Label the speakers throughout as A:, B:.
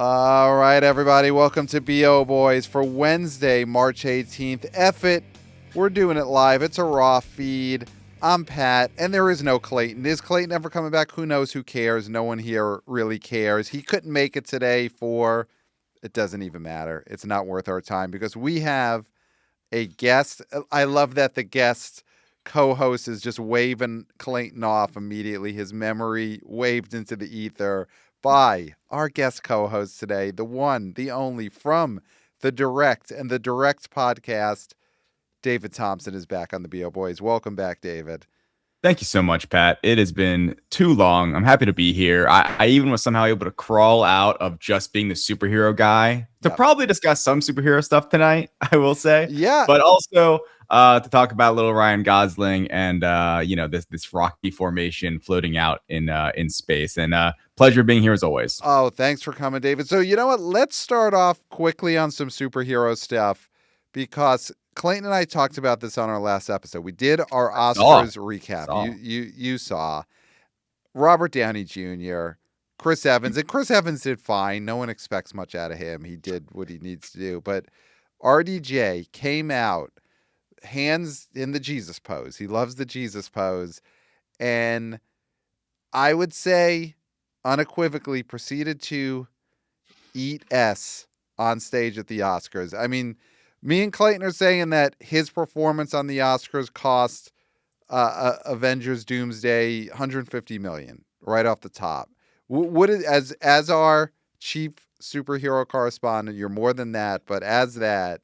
A: All right, everybody. Welcome to BO Boys for Wednesday, March 18th. F it. We're doing it live. It's a raw feed. I'm Pat, and there is no Clayton. Is Clayton ever coming back? Who knows? Who cares? No one here really cares. He couldn't make it today for... It doesn't even matter. It's not worth our time because we have a guest. I love that the guest co-host is just waving Clayton off immediately. His memory waved into the ether by our guest co-host today, the one, the only, from The Direct and the Direct podcast. David Thompson is back on the BO Boys. Welcome back, David.
B: Thank you so much, Pat. It has been too long. I'm happy to be here. I even was somehow able to crawl out of just being the superhero guy to probably discuss some superhero stuff tonight, I will say.
A: Yeah.
B: But also to talk about little Ryan Gosling and, this rocky formation floating out in space. And pleasure being here as always.
A: Oh, thanks for coming, David. So you know what? Let's start off quickly on some superhero stuff because Clayton and I talked about this on our last episode. We did our Oscars recap. You saw Robert Downey Jr., Chris Evans, and Chris Evans did fine. No one expects much out of him. He did what he needs to do. But RDJ came out, hands in the Jesus pose. He loves the Jesus pose. And I would say unequivocally proceeded to eat S on stage at the Oscars. I mean, me and Clayton are saying that his performance on the Oscars cost Avengers Doomsday $150 million right off the top. As our chief superhero correspondent, you're more than that, but as that,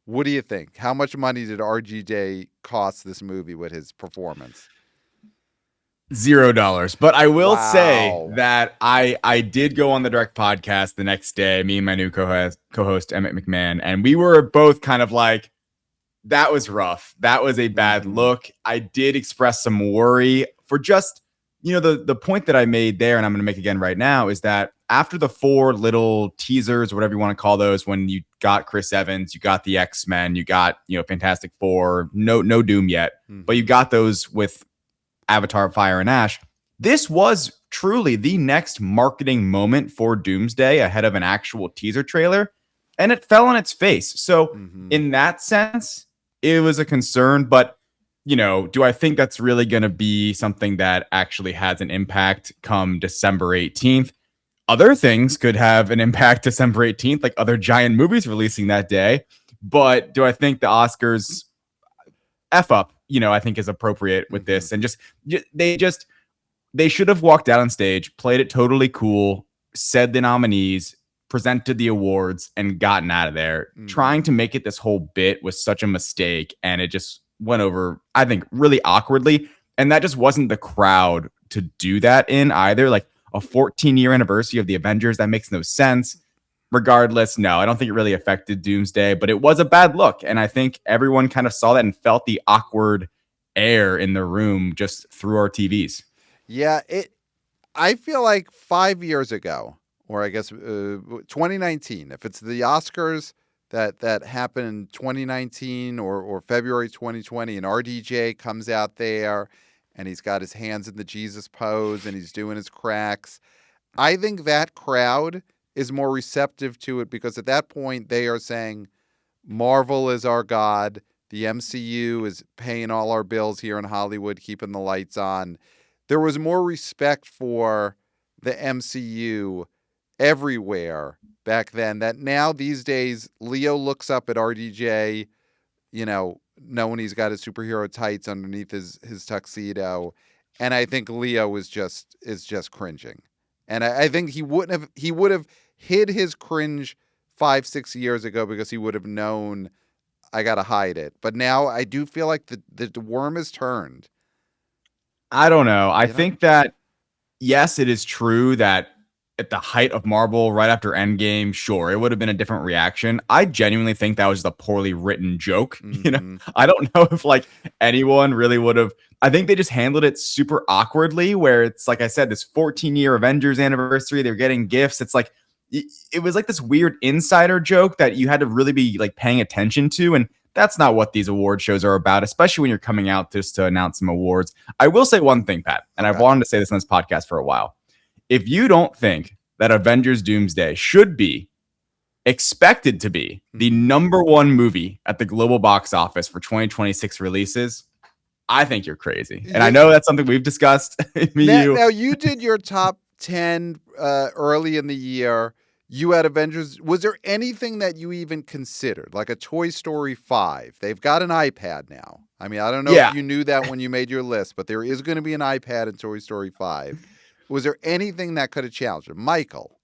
A: what do you think? How much money did RGJ cost this movie with his performance?
B: $0. But I will say that I did go on the Direct podcast the next day, me and my new co-host Emmett McMahon, and we were both kind of like, that was rough. That was a bad look. I did express some worry for just, the point that I made there, and I'm going to make again right now, is that after the 4 little teasers, or whatever you want to call those, when you got Chris Evans, you got the X-Men, you got, Fantastic Four, no Doom yet, but you got those with Avatar, Fire and Ash. This was truly the next marketing moment for Doomsday ahead of an actual teaser trailer, and it fell on its face. So in that sense, it was a concern, but do I think that's really going to be something that actually has an impact come December 18th? Other things could have an impact December 18th, like other giant movies releasing that day. But do I think the Oscars F up, I think is appropriate with this? And they should have walked out on stage, played it totally cool, said the nominees, presented the awards, and gotten out of there. Trying to make it this whole bit was such a mistake, and it just went over, I think, really awkwardly. And that just wasn't the crowd to do that in either. Like a 14-year anniversary of the Avengers, that makes no sense. Regardless, no, I don't think it really affected Doomsday, but it was a bad look. And I think everyone kind of saw that and felt the awkward air in the room just through our TVs.
A: Yeah, I feel like 5 years ago, or I guess 2019, if it's the Oscars that happened in 2019 or February 2020, and RDJ comes out there and he's got his hands in the Jesus pose and he's doing his cracks, I think that crowd is more receptive to it because at that point they are saying Marvel is our god, the MCU is paying all our bills here in Hollywood, keeping the lights on. There was more respect for the MCU everywhere back then that now these days Leo looks up at RDJ, knowing he's got his superhero tights underneath his tuxedo, and I think Leo is just cringing. And I think he would have hid his cringe 5-6 years ago because he would have known I got to hide it. But now I do feel like the worm is turned.
B: I don't know. I think that, yes, it is true that at the height of Marvel, right after Endgame, sure, it would have been a different reaction. I genuinely think that was a poorly written joke. I don't know if anyone really would have. I think they just handled it super awkwardly, where it's like I said, this 14-year Avengers anniversary, they're getting gifts. It's like it was like this weird insider joke that you had to really be paying attention to, and that's not what these award shows are about, especially when you're coming out just to announce some awards. I will say one thing, Pat, and I've wanted to say this on this podcast for a while. If you don't think that Avengers Doomsday should be expected to be the number one movie at the global box office for 2026 releases, I think you're crazy. And I know that's something we've discussed.
A: Now you did your top 10 early in the year. You had Avengers. Was there anything that you even considered, like a Toy Story 5? They've got an iPad now. I mean, I don't know if you knew that when you made your list, but there is going to be an iPad in Toy Story 5. Was there anything that could have challenged it? Michael?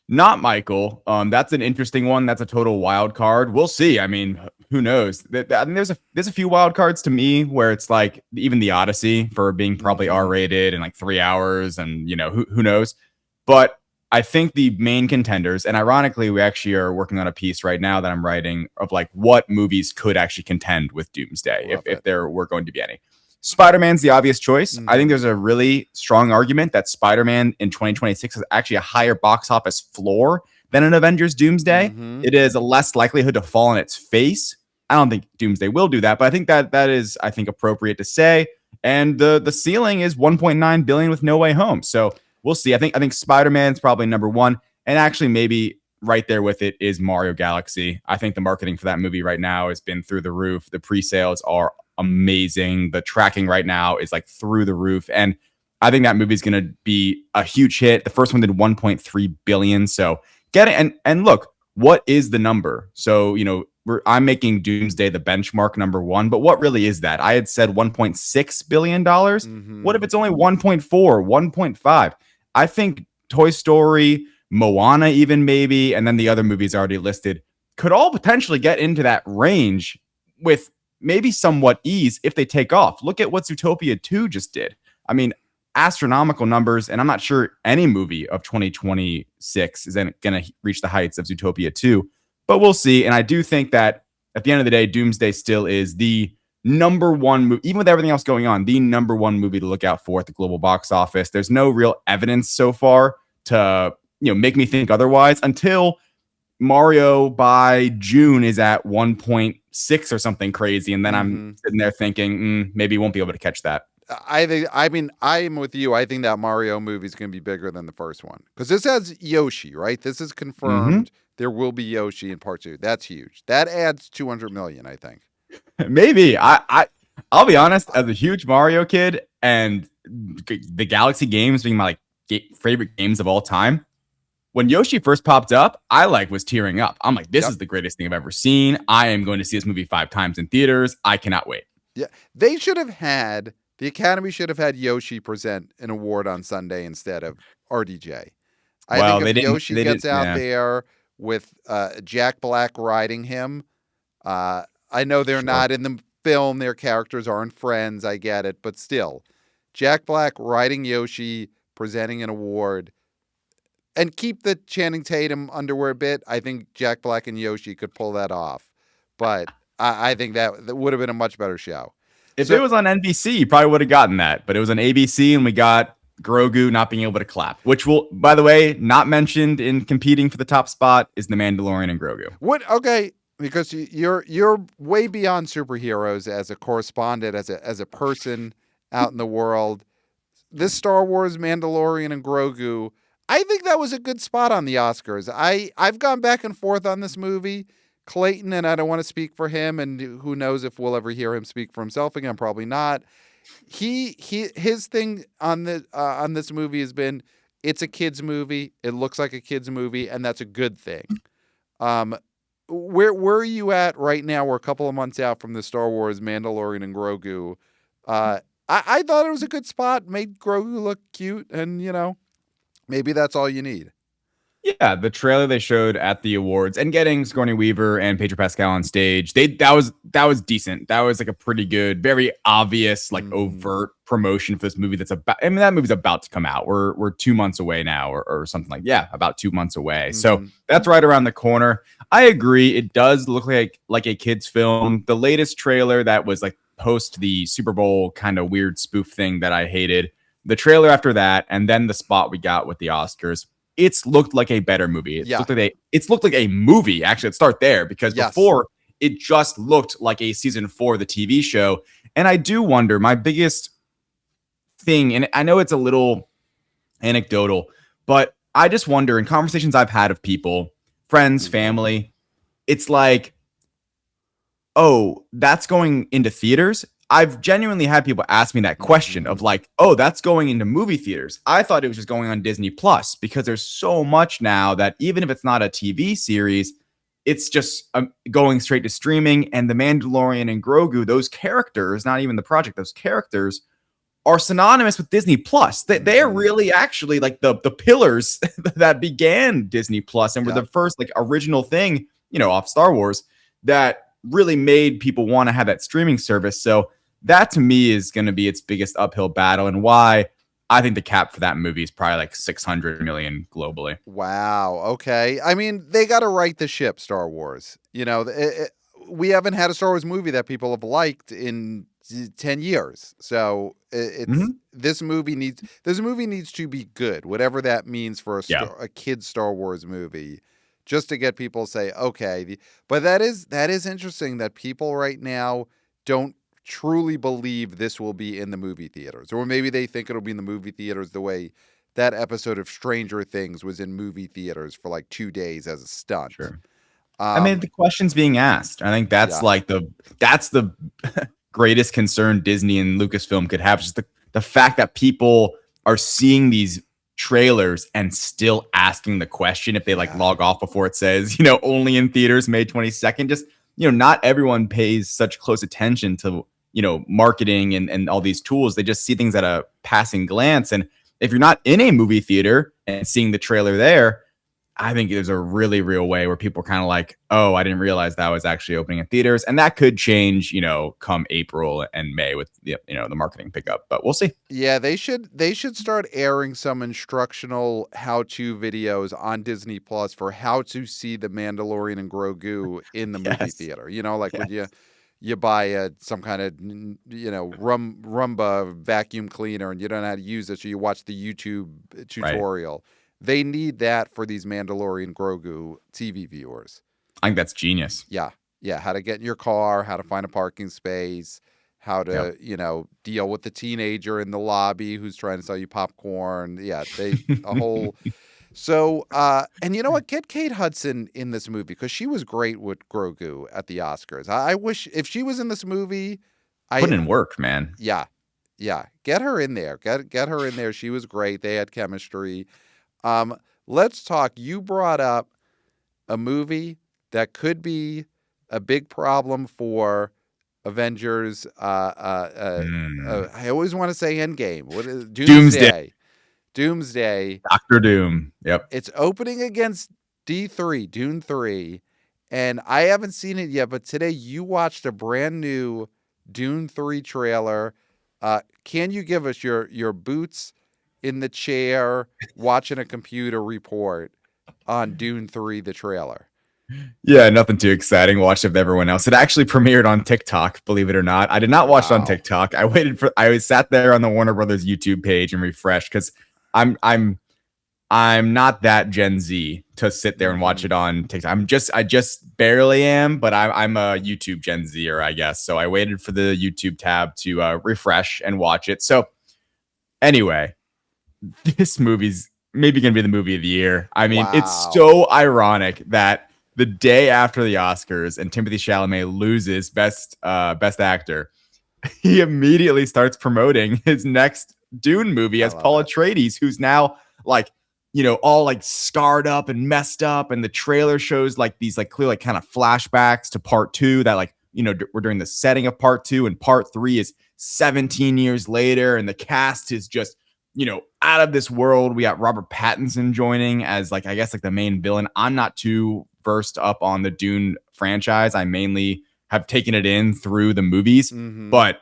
B: Not Michael. That's an interesting one. That's a total wild card. We'll see. I mean, who knows? I mean, there's a few wild cards to me where it's like even the Odyssey for being probably R-rated and like 3 hours, and who knows. But I think the main contenders, and ironically, we actually are working on a piece right now that I'm writing of like what movies could actually contend with Doomsday if there were going to be any. Spider-Man's the obvious choice. I think there's a really strong argument that Spider-Man in 2026 is actually a higher box office floor than an Avengers Doomsday. It is a less likelihood to fall on its face. I don't think Doomsday will do that, but I think that is, I think, appropriate to say. And the ceiling is 1.9 billion with No Way Home. So we'll see. I think Spider-Man's probably number one, and actually maybe right there with it is Mario Galaxy. I think the marketing for that movie right now has been through the roof. The pre-sales are amazing. The tracking right now is like through the roof, and I think that movie is going to be a huge hit. The first one did 1.3 billion. So get it. And look, what is the number? So, I'm making Doomsday the benchmark number one, but what really is that? I had said $1.6 billion. What if it's only 1.4, 1.5? I think Toy Story, Moana, even maybe, and then the other movies already listed could all potentially get into that range with maybe somewhat ease if they take off. Look at what Zootopia 2 just did. I mean, astronomical numbers, and I'm not sure any movie of 2026 is going to reach the heights of Zootopia 2, but we'll see. And I do think that at the end of the day, Doomsday still is the number one movie, even with everything else going on, the number one movie to look out for at the global box office. There's no real evidence so far to make me think otherwise until Mario by June is at 1.6 or something crazy, and then I'm sitting there thinking maybe you won't be able to catch that.
A: I'm with you. I think that Mario movie is going to be bigger than the first one because this has Yoshi, right? This is confirmed. There will be Yoshi in part 2. That's huge. That adds 200 million, I think.
B: Maybe. I'll be honest, as a huge Mario kid and the Galaxy games being my favorite games of all time, when Yoshi first popped up, I was tearing up. I'm like, this is the greatest thing I've ever seen. I am going to see this movie 5 times in theaters. I cannot wait.
A: Yeah, the Academy should have had Yoshi present an award on Sunday instead of RDJ. I think if Yoshi gets out there with Jack Black riding him, I know they're not in the film. Their characters aren't friends. I get it. But still, Jack Black riding Yoshi, presenting an award, and keep the Channing Tatum underwear bit. I think Jack Black and Yoshi could pull that off. But I think that would have been a much better show.
B: If it was on NBC, you probably would have gotten that. But it was on ABC, and we got Grogu not being able to clap, which will, by the way, not mentioned in competing for the top spot is The Mandalorian and Grogu.
A: What? Okay, because you're way beyond superheroes as a correspondent, as a person out in the world. This Star Wars, Mandalorian, and Grogu, I think that was a good spot on the Oscars. I've gone back and forth on this movie. Clayton, and I don't want to speak for him, and who knows if we'll ever hear him speak for himself again. Probably not. His thing on this movie has been it's a kids movie. It looks like a kids movie, and that's a good thing. Where are you at right now? We're a couple of months out from the Star Wars, Mandalorian, and Grogu. I thought it was a good spot. Made Grogu look cute, and maybe that's all you need.
B: Yeah, the trailer they showed at the awards and getting Sigourney Weaver and Pedro Pascal on stage, that was decent. That was like a pretty good, very obvious, overt promotion for this movie that movie's about to come out. We're 2 months away now or something about 2 months away. So that's right around the corner. I agree. It does look like a kid's film. The latest trailer that was post the Super Bowl kind of weird spoof thing that I hated. The trailer after that, and then the spot we got with the Oscars. It's looked like a better movie. It's looked like a movie. Actually, let's start there because before it just looked like a season 4 of the TV show. And I do wonder, my biggest thing, and I know it's a little anecdotal, but I just wonder, in conversations I've had of people, friends,
A: Mhm.
B: family, it's like, oh, that's going into theaters. I've genuinely had people ask me that question of like, oh, that's going into movie theaters. I thought it was just going on Disney Plus, because there's so much now that even if it's not a TV series, it's just going straight to streaming. And The Mandalorian and Grogu, those characters, not even the project, those characters are synonymous with Disney Plus. They are really actually like the pillars that began Disney Plus and were the first like original thing, you know, off Star Wars, that really made people want to have that streaming service. So that to me is going to be its biggest uphill battle, and why I think the cap for that movie is probably like 600 million globally.
A: Wow. Okay. I mean, they got to right the ship, Star Wars. You know, we haven't had a Star Wars movie that people have liked in 10 years. So it's this movie needs to be good, whatever that means for a kid's Star Wars movie, just to get people to say, okay. But that is interesting that people right now don't truly believe this will be in the movie theaters, or maybe they think it'll be in the movie theaters the way that episode of Stranger Things was in movie theaters for like 2 days as a stunt.
B: Sure. I mean, the question's being asked. I think that's like that's the greatest concern Disney and Lucasfilm could have. Just the fact that people are seeing these trailers and still asking the question if they like log off before it says, you know, only in theaters May 22nd. Just, you know, not everyone pays such close attention to, you know, marketing and all these tools. They just see things at a passing glance. And if you're not in a movie theater and seeing the trailer there, I think there's a really real way where people are kind of like, oh, I didn't realize that was actually opening in theaters. And that could change, you know, come April and May with, you know, the marketing pickup, but we'll see.
A: Yeah, they should start airing some instructional how-to videos on Disney Plus for how to see The Mandalorian and Grogu in the movie theater. You know, like when you buy some kind of, you know, Roomba vacuum cleaner and you don't know how to use it, so you watch the YouTube tutorial. Right. They need that for these Mandalorian Grogu TV viewers.
B: I think that's genius.
A: Yeah. Yeah. How to get in your car, how to find a parking space, how to, you know, deal with the teenager in the lobby who's trying to sell you popcorn. Yeah. A whole. So, and you know what? Get Kate Hudson in this movie, because she was great with Grogu at the Oscars. I wish if she was in this movie.
B: Put in work, man.
A: Yeah. Yeah. Get her in there. Get her in there. She was great. They had chemistry. Let's talk. You brought up a movie that could be a big problem for Avengers. I always want to say Endgame. What is Doomsday? Doomsday.
B: Dr. Doom. Yep.
A: It's opening against D3, Dune 3, and I haven't seen it yet, but today you watched a brand new Dune 3 trailer. Can you give us your boots in the chair watching a computer report on Dune 3, the trailer?
B: Yeah, nothing too exciting. Watched it with everyone else. It actually premiered on TikTok, believe it or not. I did not watch it on TikTok. I sat there on the Warner Brothers YouTube page and refreshed, because I'm not that Gen Z to sit there and watch it on TikTok. I just barely am, but I'm a YouTube Gen Zer, I guess. So I waited for the YouTube tab to refresh and watch it. So anyway, this movie's maybe going to be the movie of the year. I mean, It's so ironic that the day after the Oscars and Timothée Chalamet loses Best Actor, he immediately starts promoting his next Dune movie as Paul Atreides, who's now like, you know, all like scarred up and messed up. And the trailer shows like these like clear like kind of flashbacks to part 2 that like, you know, we're during the setting of part 2, and part 3 is 17 years later. And the cast is just, you know, out of this world. We got Robert Pattinson joining as like, I guess like the main villain. I'm not too versed up on the Dune franchise. I mainly have taken it in through the movies, but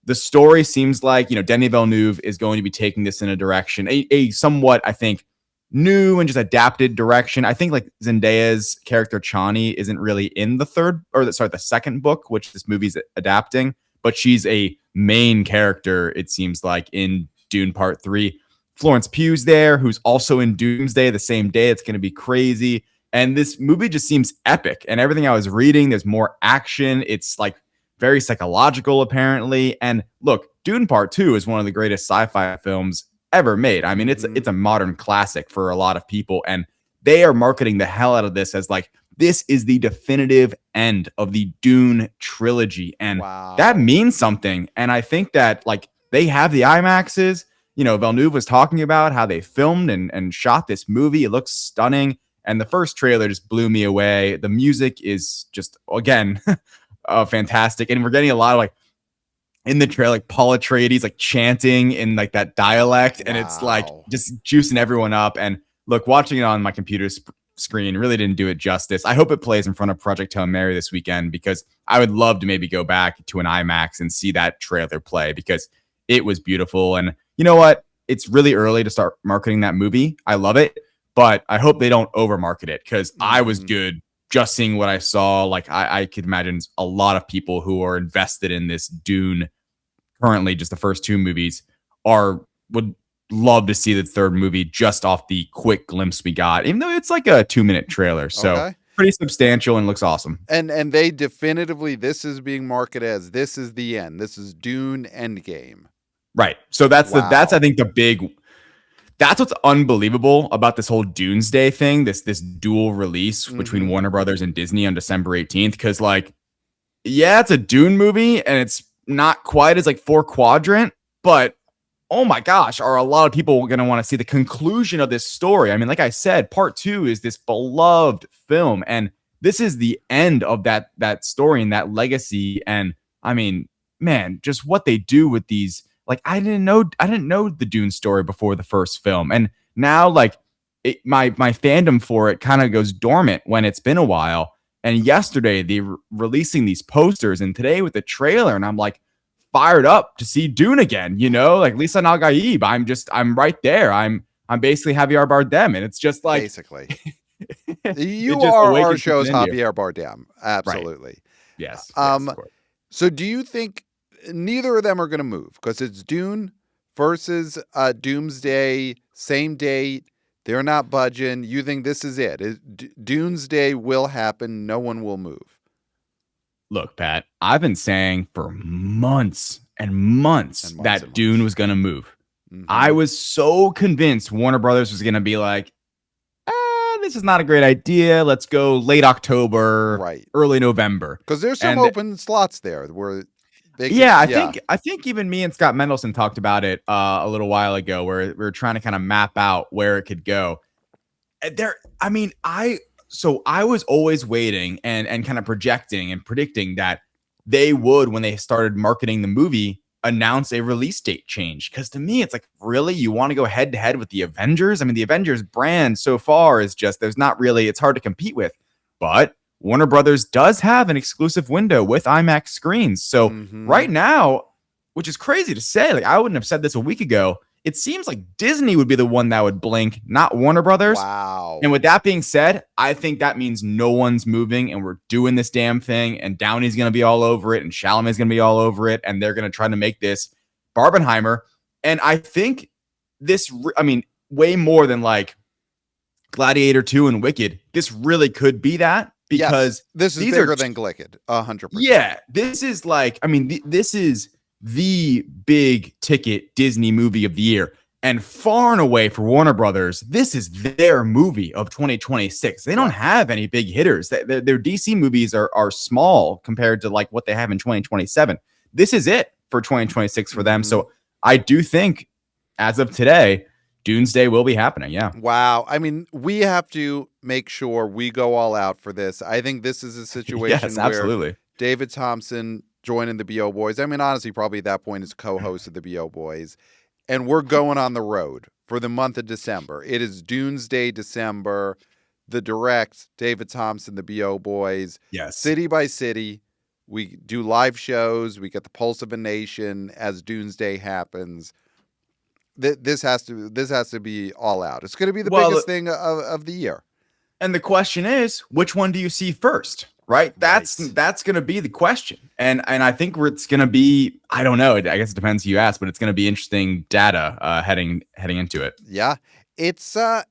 B: the story seems like, you know, Denis Villeneuve is going to be taking this in a direction, a somewhat, I think, new and just adapted direction. I think like Zendaya's character Chani isn't really in the second book, which this movie's adapting, but she's a main character, it seems like, in Dune Part 3. Florence Pugh's there, who's also in Doomsday the same day. It's going to be crazy. And this movie just seems epic. And everything I was reading, there's more action. It's like very psychological, apparently. And look, Dune Part 2 is one of the greatest sci-fi films ever made. I mean, it's a modern classic for a lot of people, and they are marketing the hell out of this as like, this is the definitive end of the Dune trilogy. And that means something. And I think that like they have the IMAXs. You know, Villeneuve was talking about how they filmed and shot this movie. It looks stunning. And the first trailer just blew me away. The music is just, again, fantastic. And we're getting a lot of like, in the trailer, like Paul Atreides like chanting in like that dialect. And it's like just juicing everyone up. And look, watching it on my computer screen really didn't do it justice. I hope it plays in front of Project Hail Mary this weekend, because I would love to maybe go back to an IMAX and see that trailer play, because it was beautiful. And you know what? It's really early to start marketing that movie. I love it, but I hope they don't over market it, because I was good just seeing what I saw. Like I could imagine a lot of people who are invested in this Dune currently, just the first two movies, would love to see the third movie just off the quick glimpse we got, even though it's like a 2-minute trailer. So pretty substantial and looks awesome.
A: And they definitively, this is being marketed as this is the end. This is Dune Endgame.
B: Right. So that's I think the big, that's what's unbelievable about this whole Doomsday thing, this dual release between Warner Brothers and Disney on December 18th. Because like, yeah, it's a Dune movie and it's not quite as like 4-quadrant, but oh my gosh, are a lot of people going to want to see the conclusion of this story? I mean, like I said, part 2 is this beloved film, and this is the end of that story and that legacy. And I mean, man, just what they do with these, like, I didn't know the Dune story before the first film, and now like my fandom for it kind of goes dormant when it's been a while. And yesterday they were releasing these posters, and today with the trailer, and I'm like fired up to see Dune again. You know, like Lisa Nagaib. I'm right there. I'm basically Javier Bardem, and it's just like
A: basically you are our show's Javier Bardem. Absolutely.
B: Right. Yes.
A: So do you think neither of them are going to move, because it's Dune versus Doomsday, same date? They're not budging. You think this is it? Doomsday will happen. No one will move.
B: Look, Pat, I've been saying for months and months that Dune was going to move. I was so convinced Warner Brothers was going to be like, this is not a great idea. Let's go late October, early November.
A: Because there's some open slots there where
B: I think even me and Scott Mendelson talked about it a little while ago, where we were trying to kind of map out where it could go. I was always waiting and kind of projecting and predicting that they would, when they started marketing the movie, announce a release date change. Because to me, it's like, really, you want to go head to head with the Avengers? I mean, the Avengers brand so far is just, it's hard to compete with. But Warner Brothers does have an exclusive window with IMAX screens. So right now, which is crazy to say, like I wouldn't have said this a week ago, it seems like Disney would be the one that would blink, not Warner Brothers.
A: Wow.
B: And with that being said, I think that means no one's moving, and we're doing this damn thing, and Downey's going to be all over it, and Chalamet's going to be all over it, and they're going to try to make this Barbenheimer. And I think this, way more than like Gladiator 2 and Wicked, this really could be that. Because
A: this is bigger than Glicked, 100%.
B: Yeah, this is like, this is the big ticket Disney movie of the year, and far and away for Warner Brothers, this is their movie of 2026. They don't have any big hitters. Their DC movies are small compared to like what they have in 2027. This is it for 2026 for them. So I do think, as of today, Doomsday will be happening. Yeah.
A: Wow. I mean, we have to make sure we go all out for this. I think this is a situation where David Thompson joining the BO Boys. I mean, honestly, probably at that point is co-host of the BO Boys. And we're going on the road for the month of December. It is Doomsday December. The Direct, David Thompson, the BO Boys.
B: Yes.
A: City by city. We do live shows. We get the pulse of a nation as Doomsday happens. This has to be all out. It's going to be the biggest thing of the year.
B: And the question is, which one do you see first? Right? That's going to be the question. And I think it's going to be, I don't know. I guess it depends who you ask, but it's going to be interesting data heading into it.
A: Yeah. It's I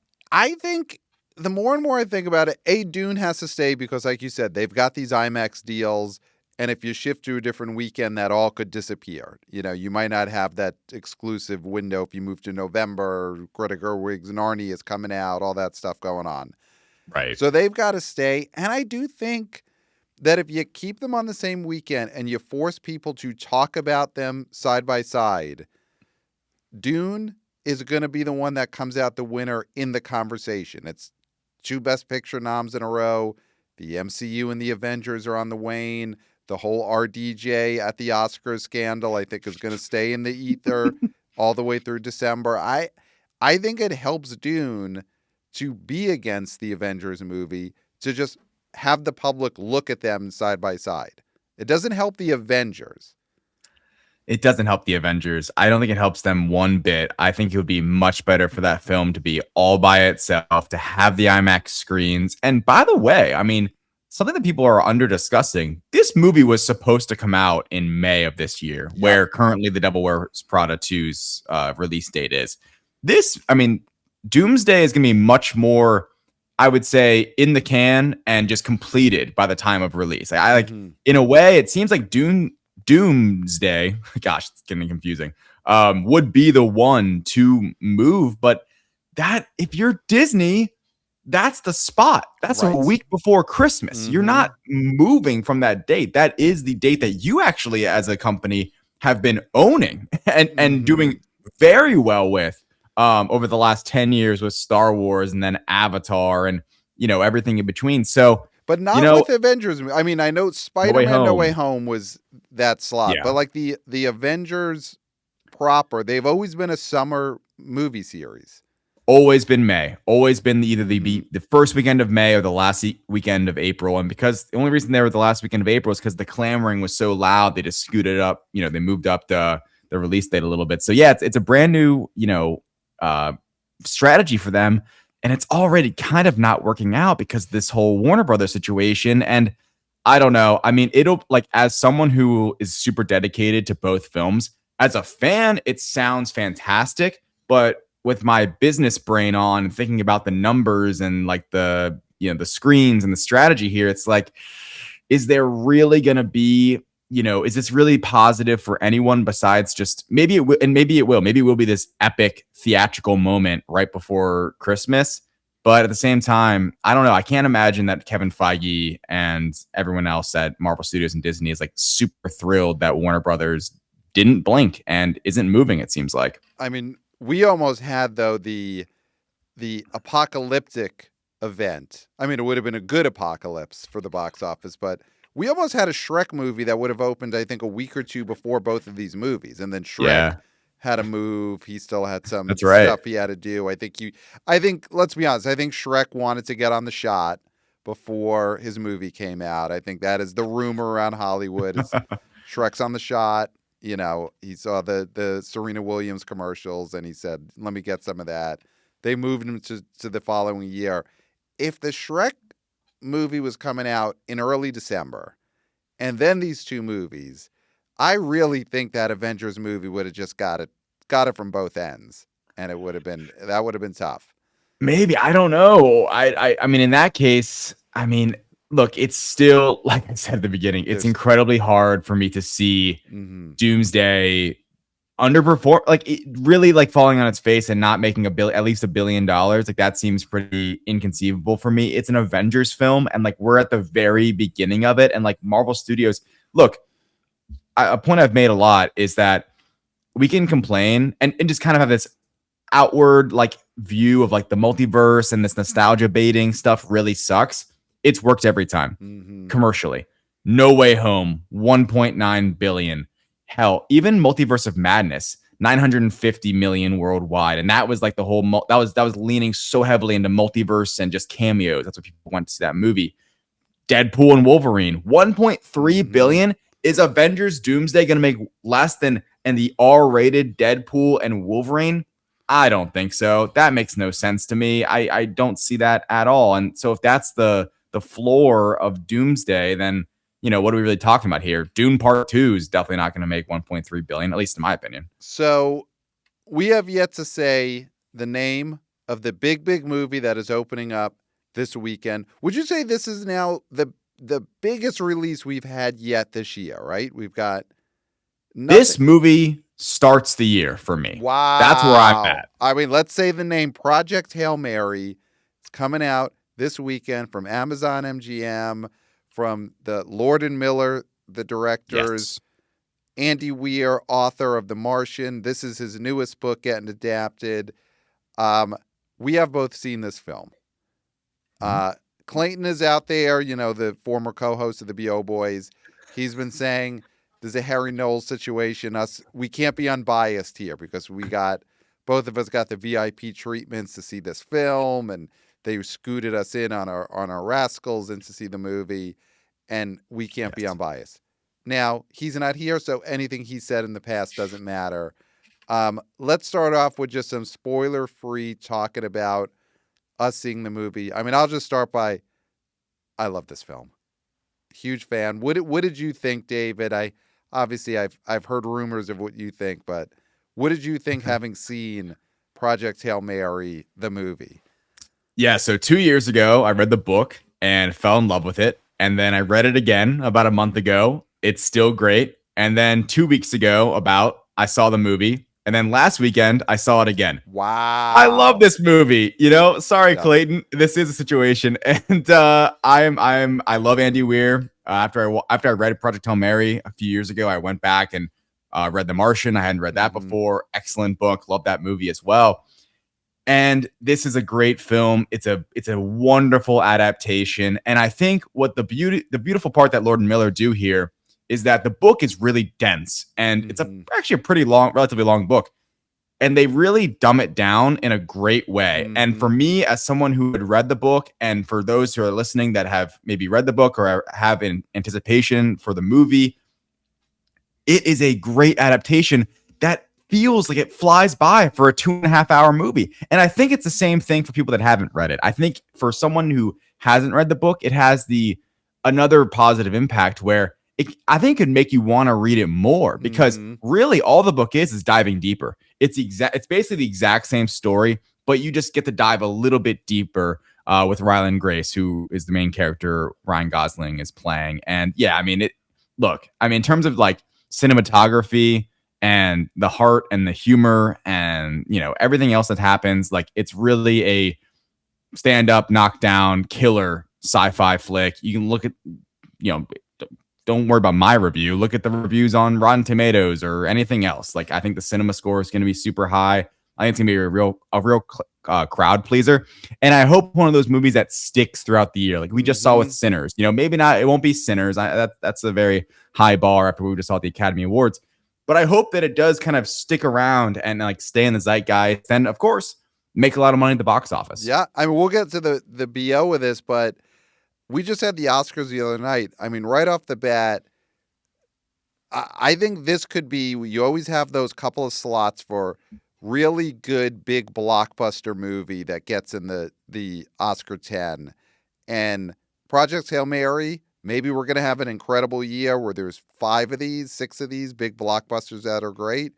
A: think the more and more I think about it, Dune has to stay because, like you said, they've got these IMAX deals. And if you shift to a different weekend, that all could disappear. You might not have that exclusive window if you move to November. Greta Gerwig's Narnia is coming out, all that stuff going on.
B: Right.
A: So they've got to stay. And I do think that if you keep them on the same weekend and you force people to talk about them side by side, Dune is going to be the one that comes out the winner in the conversation. It's 2 Best Picture noms in a row. The MCU and the Avengers are on the wane. The whole RDJ at the Oscars scandal, I think, is going to stay in the ether all the way through December. I think it helps Dune to be against the Avengers movie, to just have the public look at them side by side. It doesn't help the Avengers.
B: It doesn't help the Avengers. I don't think it helps them one bit. I think it would be much better for that film to be all by itself, to have the IMAX screens. And by the way, I mean, something that people are under discussing, this movie was supposed to come out in May of this year, where currently the Devil Wears Prada 2's release date is. Doomsday is going to be much more, I would say, in the can and just completed by the time of release. In a way, it seems like Doomsday, gosh, it's getting confusing, would be the one to move. But that, if you're Disney, that's the spot. That's right. A week before Christmas. You're not moving from that date. That is the date that you actually, as a company, have been owning and doing very well with over the last 10 years with Star Wars and then Avatar and, everything in between. So,
A: but not with Avengers. I mean, I know Spider-Man No Way Home was that slot, but like the Avengers proper, they've always been a summer movie series.
B: Always been May. Always been either the first weekend of May or the last weekend of April. And because the only reason they were the last weekend of April is because the clamoring was so loud, they just scooted up. They moved up the release date a little bit. So yeah, it's a brand new strategy for them. And it's already kind of not working out because this whole Warner Brothers situation. And I don't know. I mean, it'll, like, as someone who is super dedicated to both films, as a fan, it sounds fantastic. But with my business brain on and thinking about the numbers and like the screens and the strategy here, it's like, is there really going to be, is this really positive for anyone besides just maybe it will, and maybe it will be this epic theatrical moment right before Christmas. But at the same time, I don't know. I can't imagine that Kevin Feige and everyone else at Marvel Studios and Disney is like super thrilled that Warner Brothers didn't blink and isn't moving, it seems like.
A: I mean, we almost had, though, the apocalyptic event. I mean, it would have been a good apocalypse for the box office, but we almost had a Shrek movie that would have opened, I think, a week or two before both of these movies. And then Shrek had to move. He still had some stuff he had to do. I think, let's be honest, I think Shrek wanted to get on the shot before his movie came out. I think that is the rumor around Hollywood. Is Shrek's on the shot. He saw the Serena Williams commercials and he said, let me get some of that. They moved him to the following year. If the Shrek movie was coming out in early December and then these two movies, I really think that Avengers movie would have just got it from both ends. And that would have been tough.
B: Maybe. I don't know. I mean, in that case, I mean, look, it's still, like I said at the beginning, it's incredibly hard for me to see Doomsday underperform, like it really like falling on its face and not making at least $1 billion. Like that seems pretty inconceivable for me. It's an Avengers film, and like we're at the very beginning of it. And like Marvel Studios, look, a point I've made a lot is that we can complain and just kind of have this outward like view of like the multiverse and this nostalgia baiting stuff really sucks. It's worked every time commercially. No Way Home, 1.9 billion. Hell, even Multiverse of Madness, 950 million worldwide. And that was like the whole, that was leaning so heavily into multiverse and just cameos. That's what people went to see that movie. Deadpool and Wolverine, 1.3 billion. Is Avengers Doomsday going to make less than the R-rated Deadpool and Wolverine? I don't think so. That makes no sense to me. I don't see that at all. And so if that's the floor of Doomsday, then what are we really talking about here? Dune Part 2 is definitely not going to make 1.3 billion, at least in my opinion.
A: So we have yet to say the name of the big movie that is opening up this weekend. Would you say this is now the the biggest release we've had yet this year, right? We've got nothing.
B: This movie starts the year for me.
A: Wow.
B: That's where I'm at.
A: I mean, let's say the name Project Hail Mary. It's coming out this weekend from Amazon MGM, from the Lord and Miller, the directors.
B: Yes.
A: Andy Weir, author of The Martian. This is his newest book getting adapted. We have both seen this film. Clayton is out there, the former co-host of the BO Boys. He's been saying there's a Harry Knowles situation. We can't be unbiased here because both of us got the VIP treatments to see this film, and they scooted us in on our rascals in to see the movie, and we can't be unbiased. Now, he's not here, so anything he said in the past doesn't matter. Let's start off with just some spoiler-free talking about us seeing the movie. I mean, I'll just start by, I love this film. Huge fan. What did you think, David? I've heard rumors of what you think, but what did you think having seen Project Hail Mary, the movie?
B: Yeah, so 2 years ago, I read the book and fell in love with it. And then I read it again about a month ago. It's still great. And then 2 weeks ago, I saw the movie. And then last weekend, I saw it again.
A: Wow.
B: I love this movie. Sorry, yeah. Clayton. This is a situation. And I love Andy Weir. After I read Project Hail Mary a few years ago, I went back and read The Martian. I hadn't read that before. Excellent book. Love that movie as well. And this is a great film. It's a wonderful adaptation. And I think what the beautiful part that Lord and Miller do here is that the book is really dense, and it's actually a pretty relatively long book. And they really dumb it down in a great way. And for me, as someone who had read the book, and for those who are listening that have maybe read the book or have in anticipation for the movie, it is a great adaptation that feels like it flies by for a 2.5 hour movie. And I think it's the same thing for people that haven't read it. I think for someone who hasn't read the book, it has another positive impact where I think it could make you want to read it more, because really all the book is diving deeper. It's basically the exact same story, but you just get to dive a little bit deeper with Ryland Grace, who is the main character Ryan Gosling is playing. And yeah, I mean, in terms of like cinematography and the heart and the humor and, everything else that happens, like it's really a stand up, knockdown, killer sci-fi flick. You can look at, don't worry about my review. Look at the reviews on Rotten Tomatoes or anything else. Like, I think the cinema score is going to be super high. I think it's going to be a real crowd pleaser. And I hope one of those movies that sticks throughout the year, like we just saw with Sinners. Maybe not, it won't be Sinners. That's a very high bar after we just saw at the Academy Awards. But I hope that it does kind of stick around and like stay in the zeitgeist. And of course, make a lot of money at the box office.
A: Yeah. I mean, we'll get to the BO with this, but we just had the Oscars the other night. I mean, right off the bat, I think this could be, you always have those couple of slots for really good, big blockbuster movie that gets in the Oscar 10. And Project Hail Mary, maybe we're going to have an incredible year where there's 6 of these big blockbusters that are great.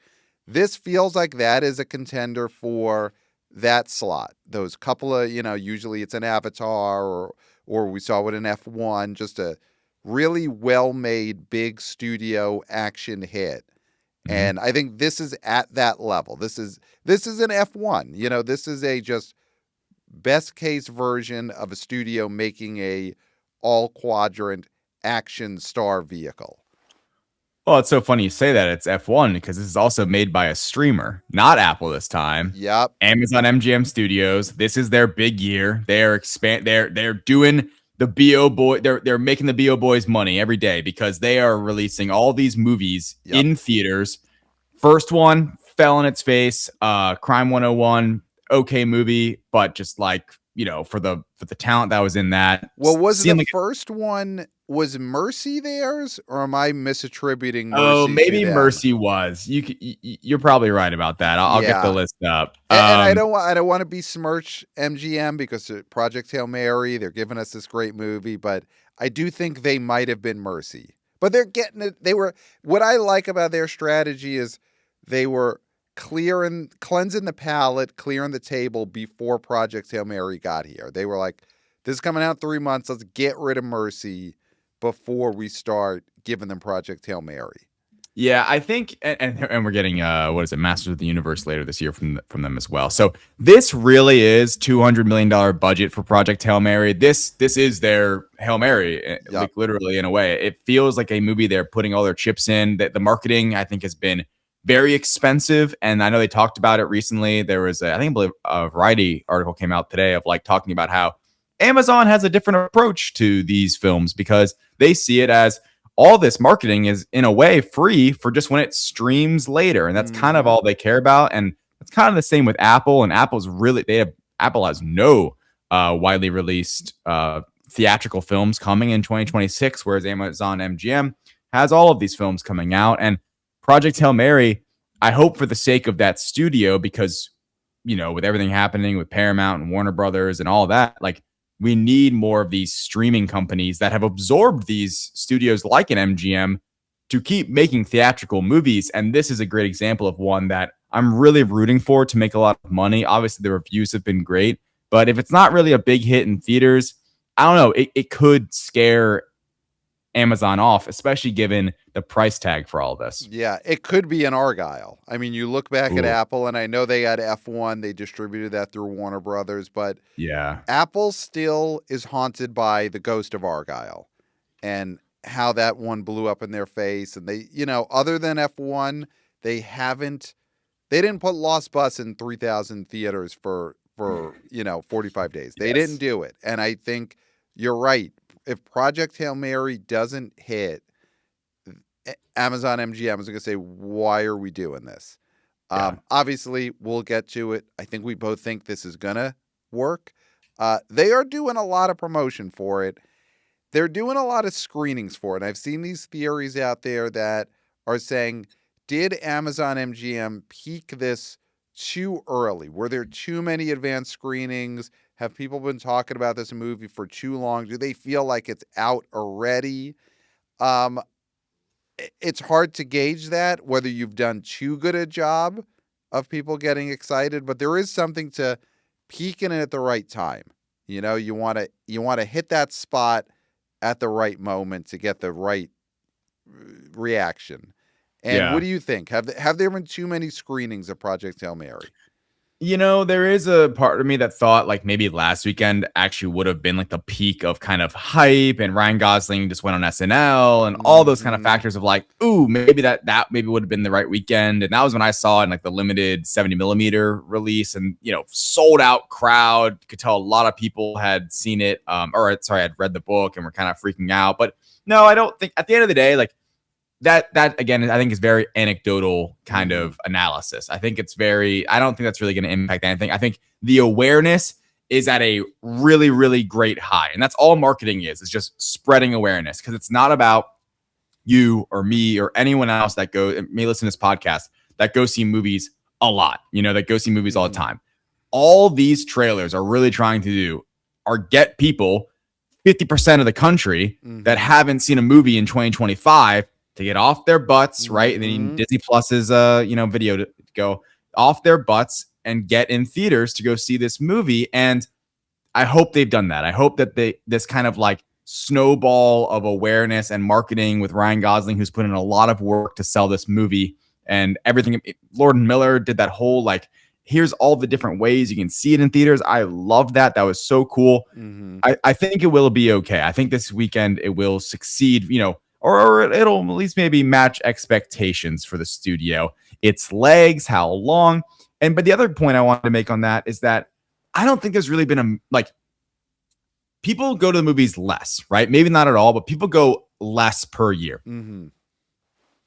A: This feels like that is a contender for that slot. Those couple of, usually it's an Avatar or we saw it in F1, just a really well-made big studio action hit. And I think this is at that level. This is an F1. This is a just best case version of a studio making a all quadrant action star vehicle.
B: Well, it's so funny you say that. It's F1 because this is also made by a streamer, not Apple this time.
A: Yep.
B: Amazon MGM Studios. This is their big year. They're doing the BO boy. They're making the BO boys money every day because they are releasing all these movies in theaters. First one fell on its face. Crime 101, okay movie, but just like, for the talent that was in that.
A: Well, was the first one, was Mercy theirs, or am I misattributing Mercy?
B: Oh, maybe Mercy was. You're probably right about that. I'll get the list up.
A: And I don't want to besmirch MGM because Project Hail Mary, they're giving us this great movie, but I do think they might have been Mercy. But they're getting it. What I like about their strategy is they were cleansing the palate, clearing the table before Project Hail Mary got here. They were like, this is coming out in 3 months. Let's get rid of Mercy. before we start giving them Project Hail Mary.
B: Yeah, I think, and we're getting what is it, Masters of the Universe later this year from them as well. So this really is $200 million budget for Project Hail Mary. This is their Hail Mary, like literally in a way. It feels like a movie they're putting all their chips in. That the marketing I think has been very expensive, and I know they talked about it recently. There was I believe a Variety article came out today of like talking about how Amazon has a different approach to these films because they see it as all this marketing is in a way free for just when it streams later. And that's kind of all they care about. And it's kind of the same with Apple. And Apple has no widely released theatrical films coming in 2026, whereas Amazon MGM has all of these films coming out. And Project Hail Mary, I hope for the sake of that studio, because, with everything happening with Paramount and Warner Brothers and all that, like, we need more of these streaming companies that have absorbed these studios like an MGM to keep making theatrical movies. And this is a great example of one that I'm really rooting for to make a lot of money. Obviously, the reviews have been great, but if it's not really a big hit in theaters, I don't know, it could scare Amazon off, especially given the price tag for all this.
A: Yeah, it could be an Argyle. I mean, you look back at Apple, and I know they had F1. They distributed that through Warner Brothers, but
B: yeah,
A: Apple still is haunted by the ghost of Argyle and how that one blew up in their face. And they, other than F1, they didn't put Lost Bus in 3,000 theaters for 45 days. They didn't do it. And I think you're right. If Project Hail Mary doesn't hit, Amazon MGM is going to say, why are we doing this? Obviously, we'll get to it. I think we both think this is going to work. They are doing a lot of promotion for it. They're doing a lot of screenings for it. And I've seen these theories out there that are saying, did Amazon MGM peak this too early? Were there too many advanced screenings? Have people been talking about this movie for too long? Do they feel like it's out already? It's hard to gauge that, whether you've done too good a job of people getting excited, but there is something to peaking it at the right time. You want to hit that spot at the right moment to get the right reaction. And what do you think? Have there been too many screenings of Project Hail Mary?
B: There is a part of me that thought like maybe last weekend actually would have been like the peak of kind of hype, and Ryan Gosling just went on SNL and all those kind of factors of like, ooh, maybe that maybe would have been the right weekend. And that was when I saw it in like the limited 70mm release, and sold out crowd. Could tell a lot of people had seen it, had read the book and were kind of freaking out. But no, I don't think at the end of the day, like, that again, I think is very anecdotal kind of analysis. I don't think that's really going to impact anything. I think the awareness is at a really, really great high. And that's all marketing is just spreading awareness, because it's not about you or me or anyone else that may listen to this podcast that go see movies a lot, that go see movies all the time. All these trailers are really trying to do are get people, 50% of the country that haven't seen a movie in 2025, to get off their butts, right? And then Disney Plus's, video to go off their butts and get in theaters to go see this movie. And I hope they've done that. I hope that this kind of like snowball of awareness and marketing with Ryan Gosling, who's put in a lot of work to sell this movie and everything. Lord and Miller did that whole, like, here's all the different ways you can see it in theaters. I love that. That was so cool. I think it will be okay. I think this weekend it will succeed, or it'll at least maybe match expectations for the studio. Its legs, how long. But the other point I wanted to make on that is that I don't think there's really been people go to the movies less, right? Maybe not at all, but people go less per year.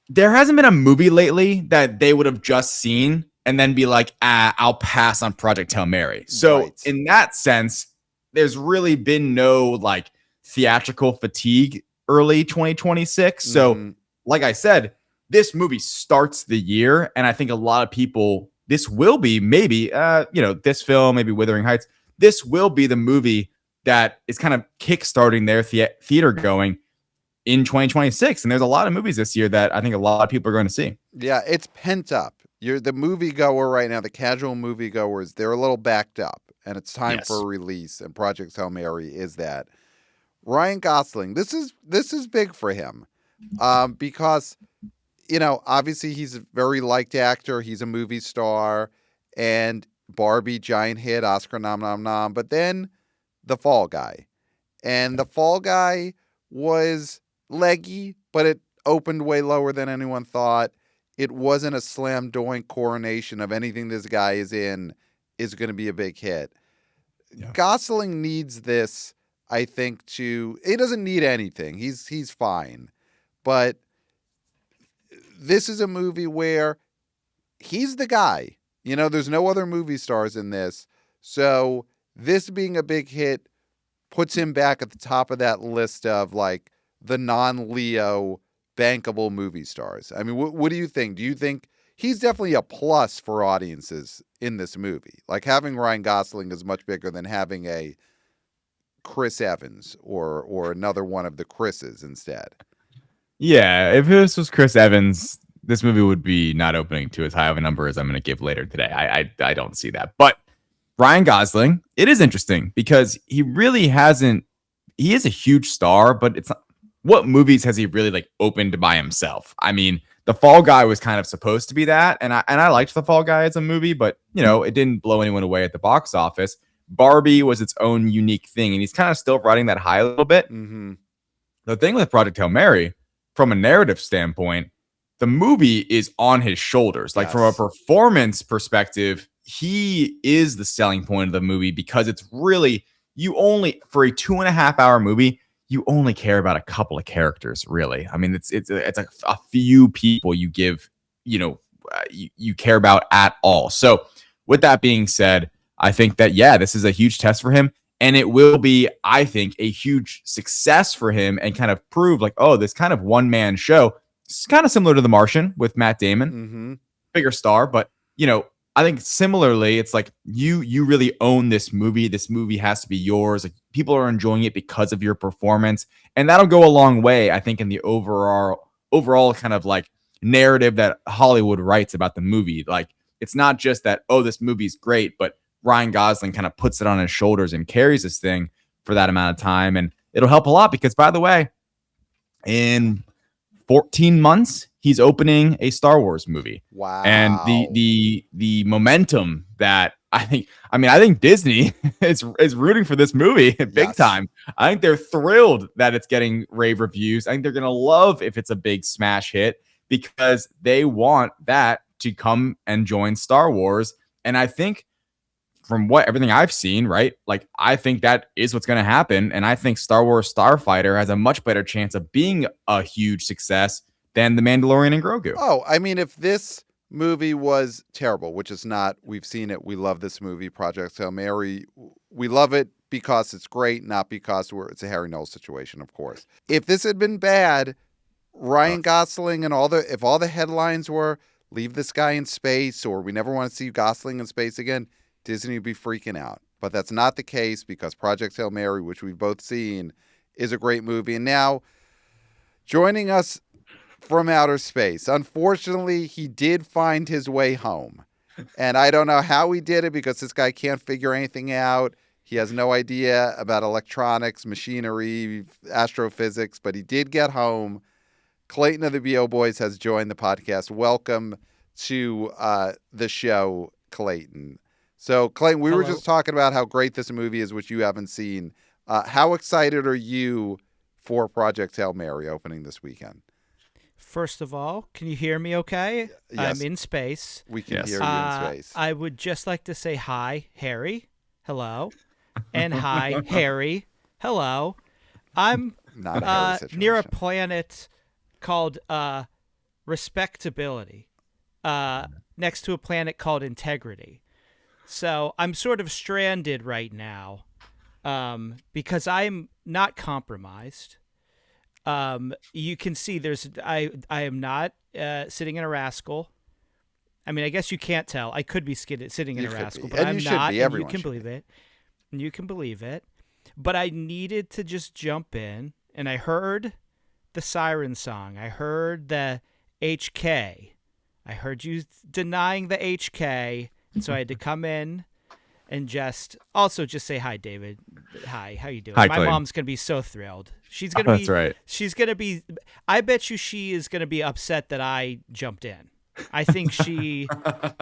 B: There hasn't been a movie lately that they would have just seen and then be like, I'll pass on Project Hail Mary. So in that sense, there's really been no like theatrical fatigue early 2026. So like I said, this movie starts the year, and I think a lot of people, this will be maybe, this film, maybe Wuthering Heights, this will be the movie that is kind of kickstarting their theater going in 2026. And there's a lot of movies this year that I think a lot of people are going to see.
A: Yeah, it's pent up. You're the moviegoer right now, the casual moviegoers, they're a little backed up, and it's time for a release, and Project Hail Mary is that. Ryan Gosling. This is big for him, because obviously he's a very liked actor. He's a movie star, and Barbie, giant hit, Oscar nom. But then The Fall Guy, and The Fall Guy was leggy, but it opened way lower than anyone thought. It wasn't a slam dunk coronation of anything this guy is in is going to be a big hit. Yeah. Gosling needs this, I think, he doesn't need anything. He's fine. But this is a movie where he's the guy. There's no other movie stars in this. So this being a big hit puts him back at the top of that list of like the non-Leo bankable movie stars. I mean, what do you think? Do you think he's definitely a plus for audiences in this movie? Like having Ryan Gosling is much bigger than having a Chris Evans or another one of the Chris's instead.
B: Yeah, if this was Chris Evans, this movie would be not opening to as high of a number as I'm going to give later today. I don't see that. But Ryan Gosling, it is interesting because he really hasn't. He is a huge star, but it's not. What movies has he really like opened by himself? I mean, The Fall Guy was kind of supposed to be that, and I liked The Fall Guy as a movie, but it didn't blow anyone away at the box office. Barbie was its own unique thing, and he's kind of still riding that high a little bit.
A: Mm-hmm.
B: The thing with Project Hail Mary, from a narrative standpoint, the movie is on his shoulders. Like from a performance perspective, he is the selling point of the movie because it's really for a 2.5 hour movie, you only care about a couple of characters, really. I mean, it's a few people you give, you care about at all. So with that being said, I think that, this is a huge test for him. And it will be, I think, a huge success for him and kind of prove like, oh, this kind of one-man show is kind of similar to The Martian with Matt Damon.
A: Mm-hmm.
B: Bigger star, but, I think similarly, it's like you really own this movie. This movie has to be yours. Like people are enjoying it because of your performance. And that'll go a long way, I think, in the overall kind of like narrative that Hollywood writes about the movie. Like it's not just that, oh, this movie's great, but Ryan Gosling kind of puts it on his shoulders and carries this thing for that amount of time. And it'll help a lot because, by the way, in 14 months, he's opening a Star Wars movie.
A: Wow.
B: And the momentum that I think Disney is rooting for this movie big time. I think they're thrilled that it's getting rave reviews. I think they're going to love if it's a big smash hit because they want that to come and join Star Wars. And I think from everything I've seen, right? Like, I think that is what's going to happen. And I think Star Wars Starfighter has a much better chance of being a huge success than The Mandalorian and Grogu.
A: Oh, I mean, if this movie was terrible, which is not, we've seen it. We love this movie, Project Hail Mary. We love it because it's great, not because it's a Harry Knowles situation, of course. If this had been bad, Ryan Gosling and if all the headlines were, leave this guy in space, or we never want to see Gosling in space again, Disney would be freaking out. But that's not the case because Project Hail Mary, which we've both seen, is a great movie. And now, joining us from outer space, unfortunately, he did find his way home. And I don't know how he did it because this guy can't figure anything out. He has no idea about electronics, machinery, astrophysics, but he did get home. Clayton of the BO Boys has joined the podcast. Welcome to the show, Clayton. So, Clayton, we were just talking about how great this movie is, which you haven't seen. How excited are you for Project Hail Mary opening this weekend?
C: First of all, can you hear me okay?
A: Yes.
C: I'm in space.
A: We can hear you in space.
C: I would just like to say hi, Harry. Hello. And hi, Harry. Hello. I'm near a planet called Respectability, next to a planet called Integrity. So I'm sort of stranded right now because I'm not compromised. You can see I am not sitting in a rascal. I mean, I guess you can't tell. I could be sitting in a rascal, but I'm not. And you can believe it. And you can believe it. But I needed to just jump in, and I heard the siren song. I heard the HK. I heard you denying the HK, and so I had to come in. and just say hi, David. Hi, how you doing?
B: Hi,
C: My
B: Clayton.
C: mom's gonna be so thrilled. She's gonna be.
B: That's right.
C: She's gonna be. I bet you she is gonna be upset that I jumped in. I think she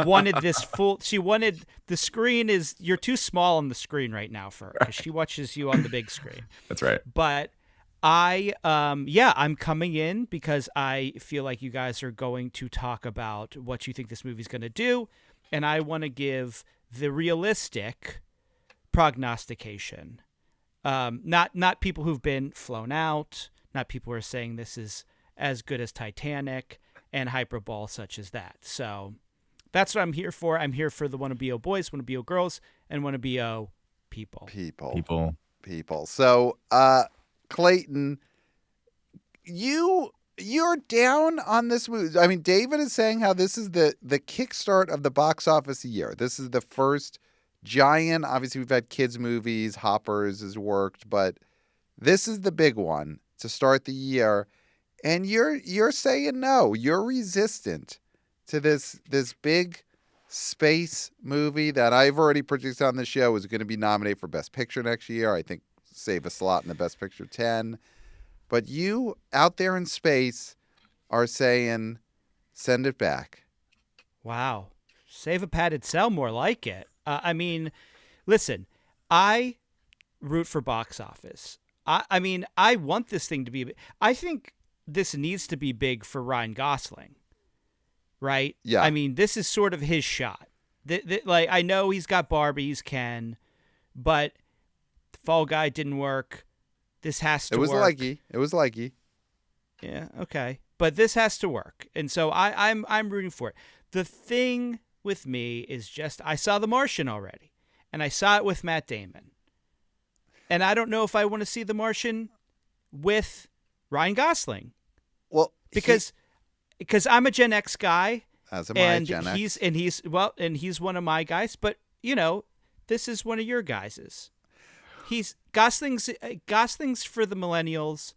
C: wanted this full. She wanted the screen is. You're too small on the screen right now for her because she watches you on the big screen.
B: That's right.
C: But I'm coming in because I feel like you guys are going to talk about what you think this movie's going to do, and I want to give the realistic prognostication. Not people who've been flown out, not people who are saying this is as good as Titanic and hyperbole such as that. So that's what I'm here for. I'm here for the wanna be boys, wanna be girls, and wanna be people.
A: People. So, Clayton, you're down on this movie. I mean, David is saying how this is the kickstart of the box office year. This is the first giant. Obviously, we've had kids movies. Hoppers has worked, but this is the big one to start the year. And you're saying no. You're resistant to this big space movie that I've already produced on the show is going to be nominated for Best Picture next year. I think save a slot in the Best Picture 10. But you out there in space are saying send it back.
C: Wow. Save a padded cell, more like it. I mean, listen, I root for box office. I mean, I want this thing to be. I think this needs to be big for Ryan Gosling, right?
A: Yeah.
C: I mean, this is sort of his shot. Like, I know he's got Barbie, he's Ken, but Fall Guy didn't work. This has to work.
A: It was likey.
C: Yeah, okay. But this has to work. And so I'm rooting for it. The thing with me is just I saw The Martian already. And I saw it with Matt Damon. And I don't know if I want to see The Martian with Ryan Gosling.
A: Well,
C: because I'm a Gen X guy.
A: As am I, Gen X.
C: He's one of my guys, but this is one of your guys's. Gosling's for the millennials,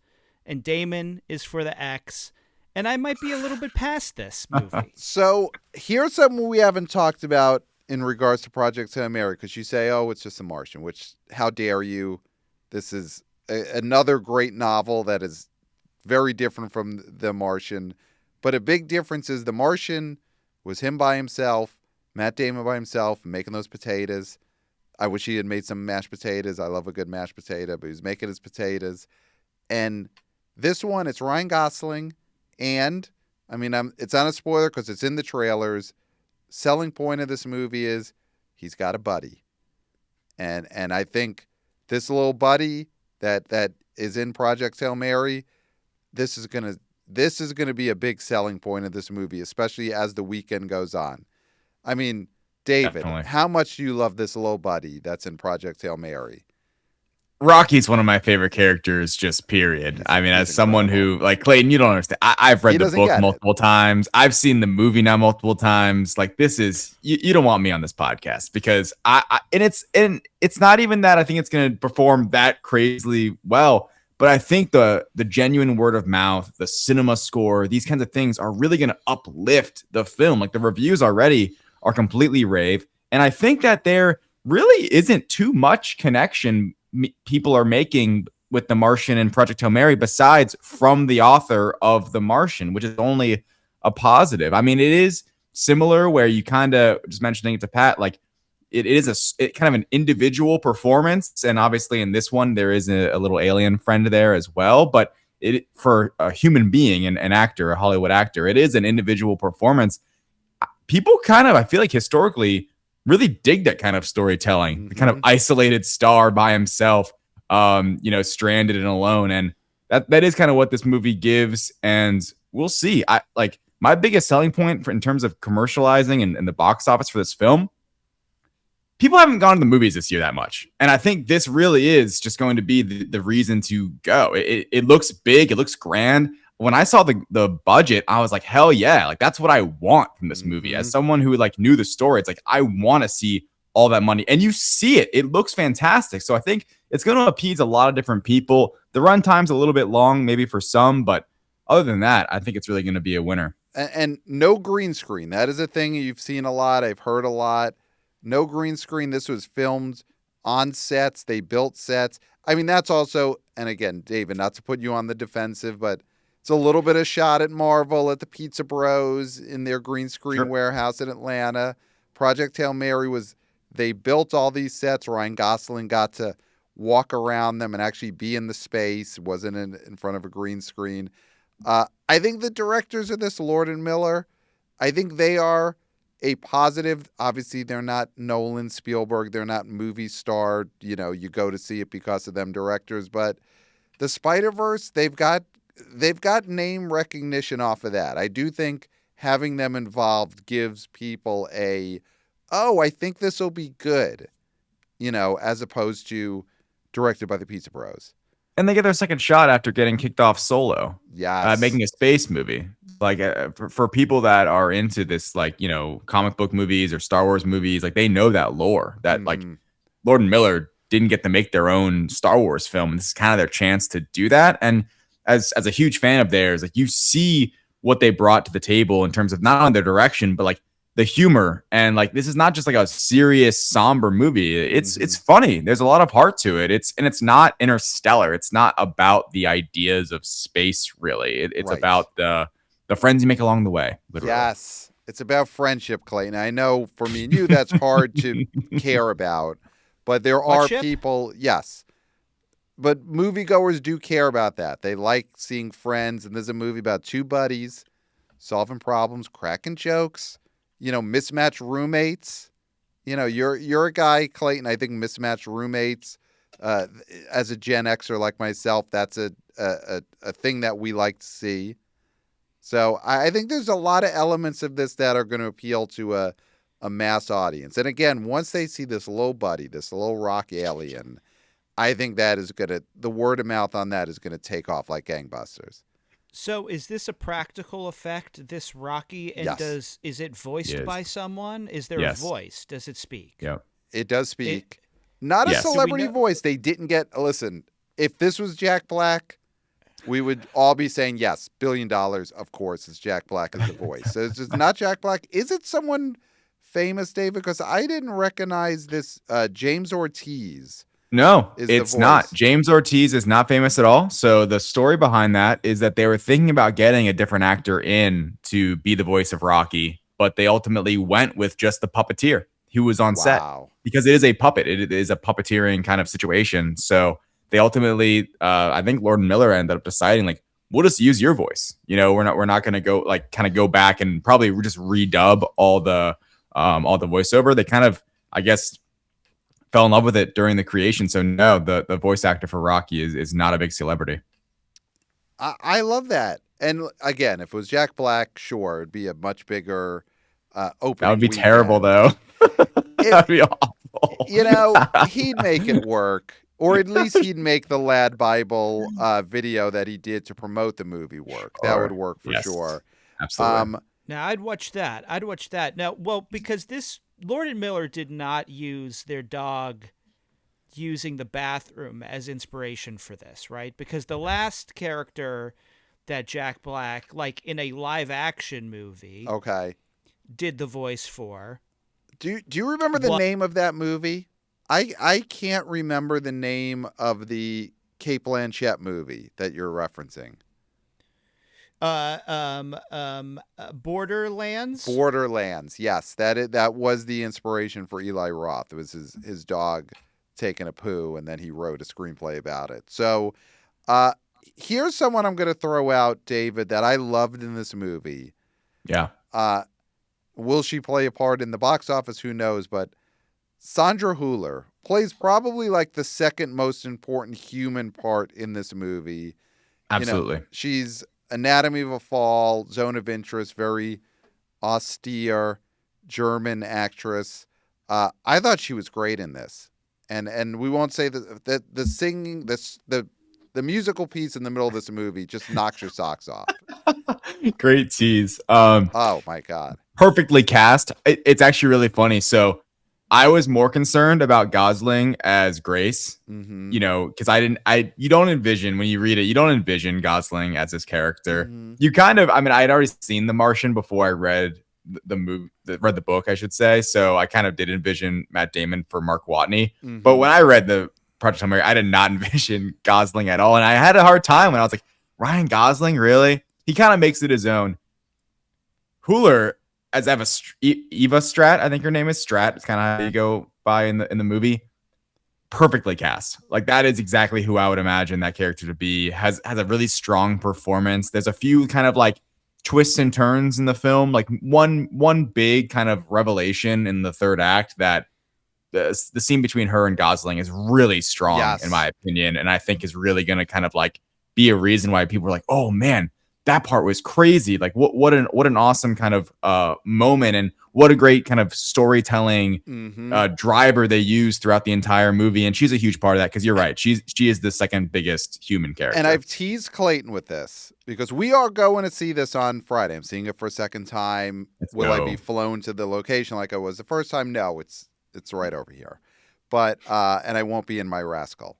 C: and Damon is for the X, and I might be a little bit past this movie.
A: So here's something we haven't talked about in regards to Project Hail Mary, because you say, oh, it's just a Martian, which, how dare you? This is another great novel that is very different from The Martian, but a big difference is The Martian was him by himself, Matt Damon by himself, making those potatoes. I wish he had made some mashed potatoes. I love a good mashed potato, but he was making his potatoes. And this one, it's Ryan Gosling. And, I mean, it's not a spoiler because it's in the trailers. Selling point of this movie is he's got a buddy. And I think this little buddy that is in Project Hail Mary, this is gonna be a big selling point of this movie, especially as the weekend goes on. I mean, David,
B: Definitely.
A: How much do you love this little buddy that's in Project Hail Mary?
B: Rocky's one of my favorite characters, just period. I mean, as someone who, like, Clayton, you don't understand. I've read the book multiple times. I've seen the movie now multiple times. Like, this is, you don't want me on this podcast because it's not even that I think it's going to perform that crazily well, but I think the genuine word of mouth, the cinema score, these kinds of things are really going to uplift the film. Like, the reviews already are completely rave. And I think that there really isn't too much connection people are making with The Martian and Project Hail Mary besides from the author of The Martian, which is only a positive. I mean, it is similar where you kind of, just mentioning it to Pat, like it is kind of an individual performance. And obviously in this one, there is a little alien friend there as well. But it, for a human being, an actor, a Hollywood actor, it is an individual performance. People kind of, I feel like historically, really dig that kind of storytelling,
A: Mm-hmm.
B: the kind of isolated star by himself, stranded and alone. And that is kind of what this movie gives. And we'll see. My biggest selling point in terms of commercializing and the box office for this film, people haven't gone to the movies this year that much. And I think this really is just going to be the reason to go. It looks big. It looks grand. When I saw the budget, I was like, hell yeah. Like, that's what I want from this movie.
A: Mm-hmm.
B: As someone who knew the story, it's like, I want to see all that money. And you see it. It looks fantastic. So I think it's going to appease a lot of different people. The runtime's a little bit long, maybe for some, but other than that, I think it's really going to be a winner.
A: And no green screen. That is a thing you've seen a lot. I've heard a lot. no green screen. This was filmed on sets. They built sets. I mean, that's also, and again, David, not to put you on the defensive, but it's a little bit of shot at Marvel, at the Pizza Bros in their green screen warehouse in Atlanta. Project Hail Mary they built all these sets. Ryan Gosling got to walk around them and actually be in the space. It wasn't in front of a green screen. I think the directors of this, Lord and Miller, I think they are a positive. Obviously, they're not Nolan, Spielberg. They're not movie star. You go to see it because of them directors. But the Spider-Verse, they've got name recognition off of that. I do think having them involved gives people I think this will be good, as opposed to directed by the Pizza Bros.
B: And they get their second shot after getting kicked off Solo.
A: Yes.
B: Making a space movie. Like for people that are into this, like, comic book movies or Star Wars movies, like they know that lore that like Lord and Miller didn't get to make their own Star Wars film. And this is kind of their chance to do that. And as a huge fan of theirs, like you see what they brought to the table in terms of not only their direction, but like the humor. And like, this is not just like a serious, somber movie. It's funny. There's a lot of heart to it. It's not Interstellar. It's not about the ideas of space, really. It's about the friends you make along the way. Literally.
A: Yes. It's about friendship, Clayton. I know for me and you, that's hard to care about, but there are people, yes. But moviegoers do care about that. They like seeing friends, and there's a movie about two buddies solving problems, cracking jokes, mismatched roommates. You're a guy, Clayton, I think mismatched roommates, as a Gen Xer like myself, that's a thing that we like to see. So I think there's a lot of elements of this that are going to appeal to a mass audience. And again, once they see this little buddy, this little rock alien, I think that is the word of mouth on that is going to take off like gangbusters.
C: So is this a practical effect, this Rocky? And
A: yes.
C: Is it voiced by someone? Is there a voice? Does it speak?
B: Yeah.
A: It does speak. Not a celebrity voice. They didn't listen, if this was Jack Black, we would all be saying, yes, $1 billion, of course, it's Jack Black as the voice. So it's just not Jack Black. Is it someone famous, David? Because I didn't recognize this James Ortiz.
B: No, it's not. James Ortiz is not famous at all. So the story behind that is that they were thinking about getting a different actor in to be the voice of Rocky, but they ultimately went with just the puppeteer who was on set because it is a puppet. It is a puppeteering kind of situation. So they ultimately, I think Lord and Miller ended up deciding, like, we'll just use your voice. We're not going to go back and probably just redub all the voiceover. They kind of, I guess, fell in love with it during the creation. So no, the voice actor for Rocky is not a big celebrity.
A: I love that. And again, if it was Jack Black, sure, it'd be a much bigger opening.
B: That would be terrible, though. That'd be awful.
A: He'd make it work. Or at least he'd make the Lad Bible video that he did to promote the movie work. That would work for sure.
B: Absolutely.
C: Now, I'd watch that. Now, because this Lord and Miller did not use their dog using the bathroom as inspiration for this, right? Because the last character that Jack Black, like in a live action movie, did the voice for.
A: Do you remember the name of that movie? I can't remember the name of the Cate Blanchett movie that you're referencing.
C: Borderlands.
A: Borderlands. Yes, that was the inspiration for Eli Roth. It was his dog taking a poo, and then he wrote a screenplay about it. So, here's someone I'm going to throw out, David, that I loved in this movie.
B: Yeah.
A: Will she play a part in the box office? Who knows? But Sandra Hüller plays probably like the second most important human part in this movie.
B: Absolutely.
A: She's Anatomy of a Fall, Zone of Interest, very austere German actress. I thought she was great in this. And we won't say that the singing, the musical piece in the middle of this movie just knocks your socks off.
B: Great tease.
A: Oh my God.
B: Perfectly cast. It's actually really funny. So I was more concerned about Gosling as Grace, because you don't envision, when you read it, you don't envision Gosling as his character. You kind of, I had already seen The Martian before I read read the book, I should say. So I kind of did envision Matt Damon for Mark Watney.
A: Mm-hmm.
B: But when I read the Project Hail Mary, I did not envision Gosling at all. And I had a hard time when I was like, Ryan Gosling, really? He kind of makes it his own. Hooler as Eva Strat, I think her name is Strat. It's kind of how you go by in the movie. Perfectly cast. Like that is exactly who I would imagine that character to be. Has a really strong performance. There's a few kind of like twists and turns in the film. Like one big kind of revelation in the third act that the scene between her and Gosling is really strong in my opinion, and I think is really going to kind of like be a reason why people are like, oh man, that part was crazy. Like what an awesome kind of moment, and what a great kind of storytelling driver they use throughout the entire movie. And she's a huge part of that because you're right. She is the second biggest human character.
A: And I've teased Clayton with this because we are going to see this on Friday. I'm seeing it for a second time. Will I be flown to the location like I was the first time? No, it's right over here. But and I won't be in my rascal.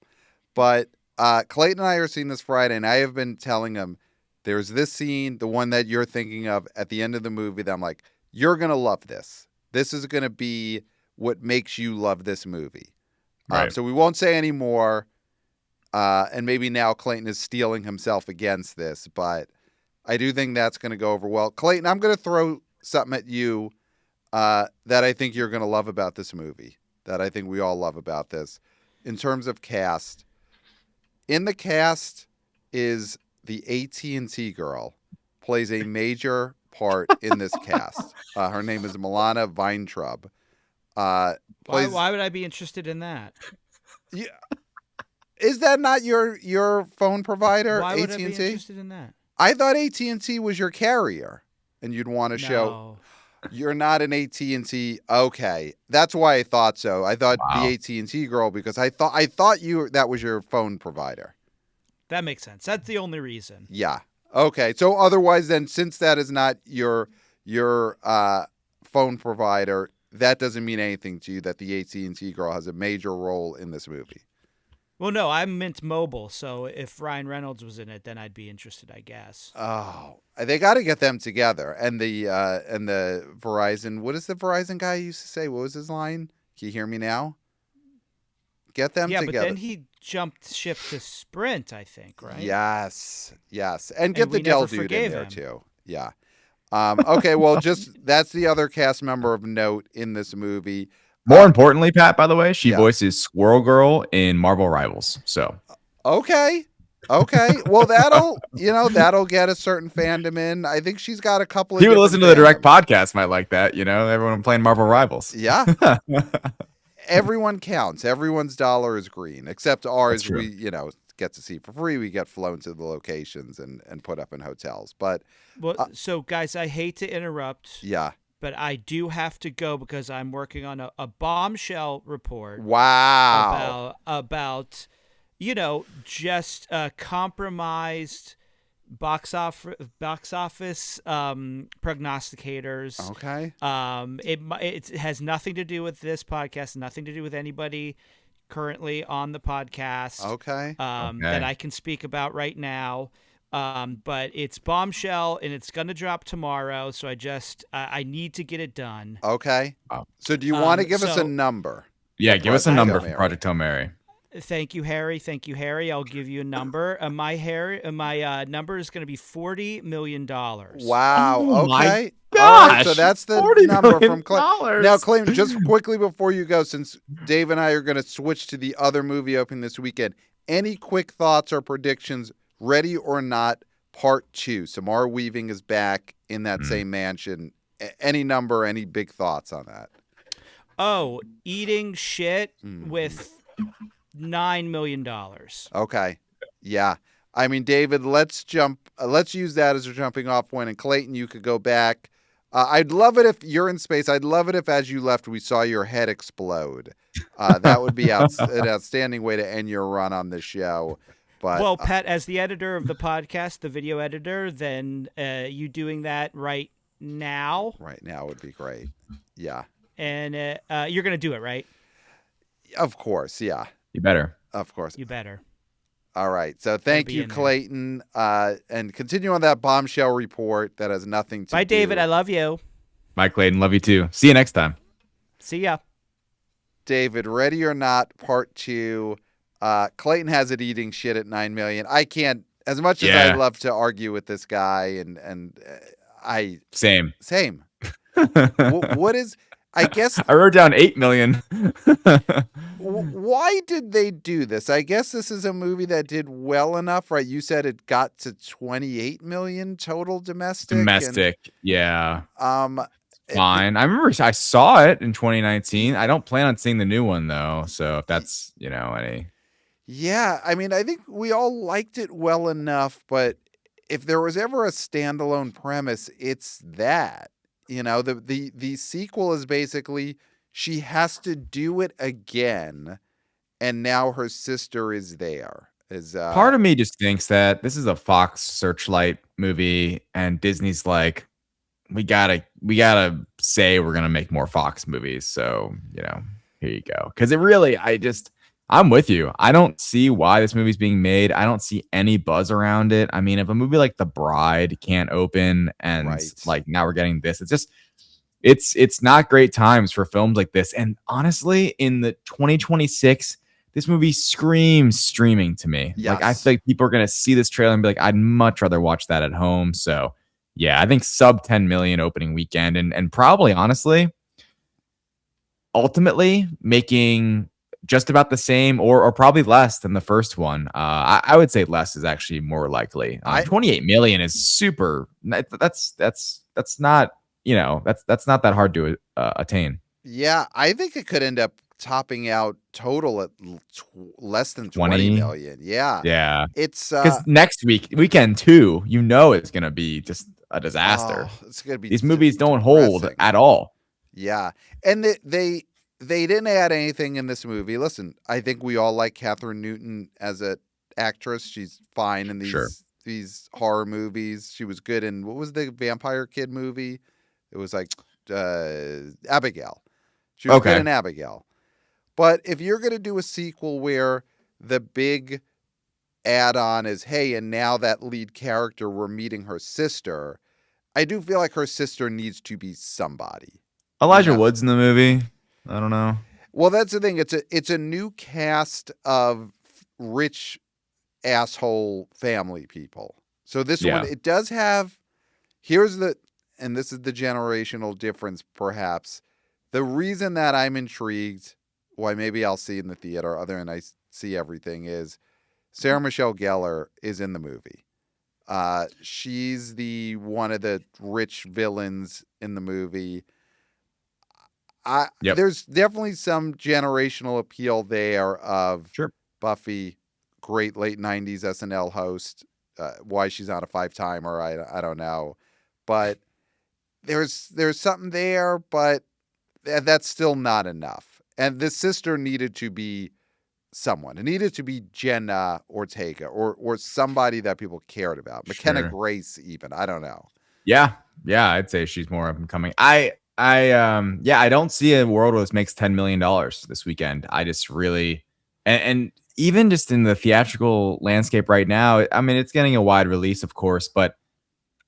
A: But Clayton and I are seeing this Friday, and I have been telling him there's this scene, the one that you're thinking of at the end of the movie, that I'm like, you're going to love this. This is going to be what makes you love this movie.
B: Right.
A: So we won't say any more. And maybe now Clayton is steeling himself against this, but I do think that's going to go over well. Clayton, I'm going to throw something at you that I think you're going to love about this movie, that I think we all love about this. In terms of cast, in the cast is the AT&T girl, plays a major part in this cast. Her name is Milana Weintraub.
C: Why would I be interested in that?
A: Yeah. Is that not your phone provider,
C: Why would
A: AT&T?
C: I be interested in that?
A: I thought AT&T was your carrier, and you'd want to show you're not an AT&T. Okay, that's why I thought so. I thought the AT&T girl, because I thought that was your phone provider.
C: That makes sense. That's the only reason.
A: Yeah. Okay. So otherwise, then, since that is not your phone provider, that doesn't mean anything to you that the AT&T girl has a major role in this movie.
C: Well, no, I'm Mint Mobile, so if Ryan Reynolds was in it, then I'd be interested, I guess.
A: Oh, they got to get them together. And the Verizon, what does the Verizon guy used to say? What was his line? Can you hear me now? Get them together.
C: Yeah, but then he jumped ship to Sprint, I think, right?
A: Yes. And get the Dell dude in there, too. Yeah. Okay, well, that's the other cast member of note in this movie.
B: More importantly, Pat, by the way, she voices Squirrel Girl in Marvel Rivals. So
A: okay. Well, that'll get a certain fandom in. I think she's got a couple of
B: people listen to the Direct podcast might like that. Everyone playing Marvel Rivals.
A: Yeah. Everyone counts. Everyone's dollar is green, except ours. We get to see for free. We get flown to the locations and put up in hotels. But
C: so guys, I hate to interrupt.
A: Yeah.
C: But I do have to go because I'm working on a bombshell report.
A: Wow.
C: About just compromised box office prognosticators.
A: Okay.
C: It has nothing to do with this podcast, nothing to do with anybody currently on the podcast.
A: Okay.
C: That I can speak about right now. But it's bombshell and it's going to drop tomorrow. So I need to get it done.
A: Okay. So do you want to give us a number?
B: Yeah, give us a number for Project Hail Mary.
C: Thank you, Harry. I'll give you a number. My number is going to be $40 million.
A: Wow.
B: Oh,
A: okay.
B: My gosh.
A: All right, so that's the number from
B: Clayton.
A: Now, Clayton, just quickly before you go, since Dave and I are going to switch to the other movie opening this weekend, any quick thoughts or predictions? Ready or Not, Part 2. Samara Weaving is back in that same mansion. Any number, any big thoughts on that?
C: Oh, eating shit with $9 million.
A: Okay. Yeah. I mean, David, let's use that as a jumping off point. And Clayton, you could go back. I'd love it if you're in space. I'd love it if as you left, we saw your head explode. That would be an outstanding way to end your run on this show. But,
C: well, Pat, as the editor of the podcast, the video editor, then you doing that right now?
A: Right now would be great. Yeah.
C: And you're going to do it, right?
A: Of course, yeah.
B: You better.
A: Of course.
C: You better.
A: All right. So thank you, Clayton. And continue on that bombshell report that has nothing to do.
C: Bye, David. I love you.
B: Bye, Clayton. Love you too. See you next time.
C: See ya.
A: David, Ready or Not Part 2. Clayton has it eating shit at 9 million. I can't, as much as I love to argue with this guy, and I
B: same.
A: What is? I guess
B: I wrote down 8 million.
A: Why did they do this? I guess this is a movie that did well enough, right? You said it got to 28 million total domestic.
B: Yeah. Fine. I remember I saw it in 2019. I don't plan on seeing the new one though. So if that's, any.
A: Yeah, I mean, I think we all liked it well enough, but if there was ever a standalone premise, it's that. The sequel is basically she has to do it again, and now her sister is there.
B: Part of me just thinks that this is a Fox Searchlight movie, and Disney's like, we gotta say we're gonna make more Fox movies. So here you go. Because I'm with you. I don't see why this movie's being made. I don't see any buzz around it. I mean, if a movie like The Bride can't open and like now we're getting this, it's not great times for films like this. And honestly, in the 2026, this movie screams streaming to me.
A: Yes.
B: Like I feel like people are gonna see this trailer and be like, I'd much rather watch that at home. So yeah, I think sub 10 million opening weekend and probably honestly, ultimately making just about the same or probably less than the first one. I would say less is actually more likely. 28 million is super. That's not, that's not that hard to attain.
A: Yeah, I think it could end up topping out total at less than 20 million. Yeah.
B: Yeah.
A: It's
B: because next weekend too, it's going to be just a disaster.
A: It's going to be
B: these movies don't hold at all.
A: Yeah. And they didn't add anything in this movie. Listen, I think we all like Catherine Newton as an actress. She's fine in these horror movies. She was good in, what was the Vampire Kid movie? It was like Abigail. She was good in Abigail. But if you're going to do a sequel where the big add-on is, hey, and now that lead character, we're meeting her sister, I do feel like her sister needs to be somebody.
B: Elijah Wood's in the movie. I don't know.
A: Well, that's the thing. It's a new cast of rich asshole family people. So this one, it does have, and this is the generational difference, perhaps. The reason that I'm intrigued, why maybe I'll see in the theater, other than I see everything, is Sarah Michelle Gellar is in the movie. She's one of the rich villains in the movie. There's definitely some generational appeal there of Buffy, great late 90s SNL host. Why she's not a 5-timer, I don't know. But there's something there, but that's still not enough. And the sister needed to be someone. It needed to be Jenna Ortega or somebody that people cared about. McKenna Grace even. I don't know.
B: Yeah, I'd say she's more up and coming. I don't see a world where this makes $10 million this weekend. I just really, and even just in the theatrical landscape right now, I mean, it's getting a wide release, of course, but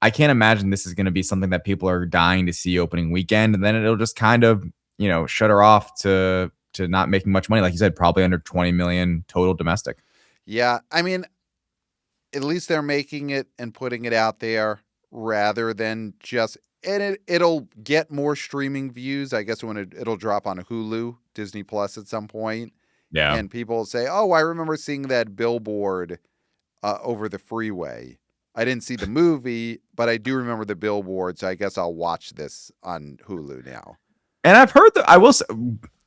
B: I can't imagine this is going to be something that people are dying to see opening weekend. And then it'll just kind of, shut her off to not making much money. Like you said, probably under 20 million total domestic.
A: Yeah. I mean, at least they're making it and putting it out there rather than just, and it'll get more streaming views, I guess, when it'll drop on Hulu, Disney Plus at some point.
B: Yeah.
A: And people will say, oh, I remember seeing that billboard over the freeway. I didn't see the movie, but I do remember the billboard, so I guess I'll watch this on Hulu now.
B: And I've heard I will say,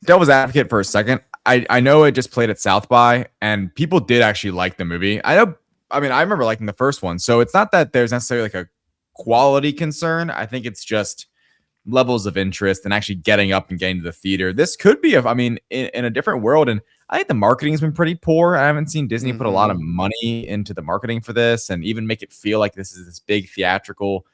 B: devil's advocate for a second. I know it just played at South by, and people did actually like the movie. I remember liking the first one, so it's not that there's necessarily like a quality concern. I think it's just levels of interest and actually getting up and getting to the theater. This could be, in a different world. And I think the marketing has been pretty poor. I haven't seen Disney put a lot of money into the marketing for this and even make it feel like this is this big theatrical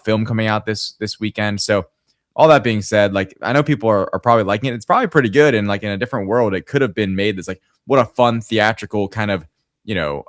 B: film coming out this weekend. So all that being said, like, I know people are probably liking it. It's probably pretty good. And like in a different world, it could have been made this like, what a fun theatrical kind of,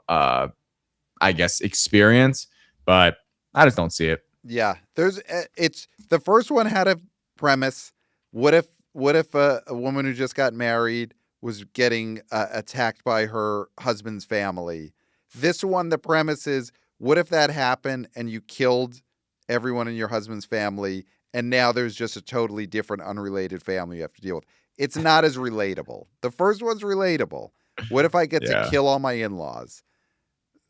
B: I guess experience, but I just don't see it.
A: Yeah, it's the first one had a premise. What if a woman who just got married was getting attacked by her husband's family? This one, the premise is, what if that happened and you killed everyone in your husband's family, and now there's just a totally different, unrelated family you have to deal with? It's not as relatable. The first one's relatable. What if I get to kill all my in-laws?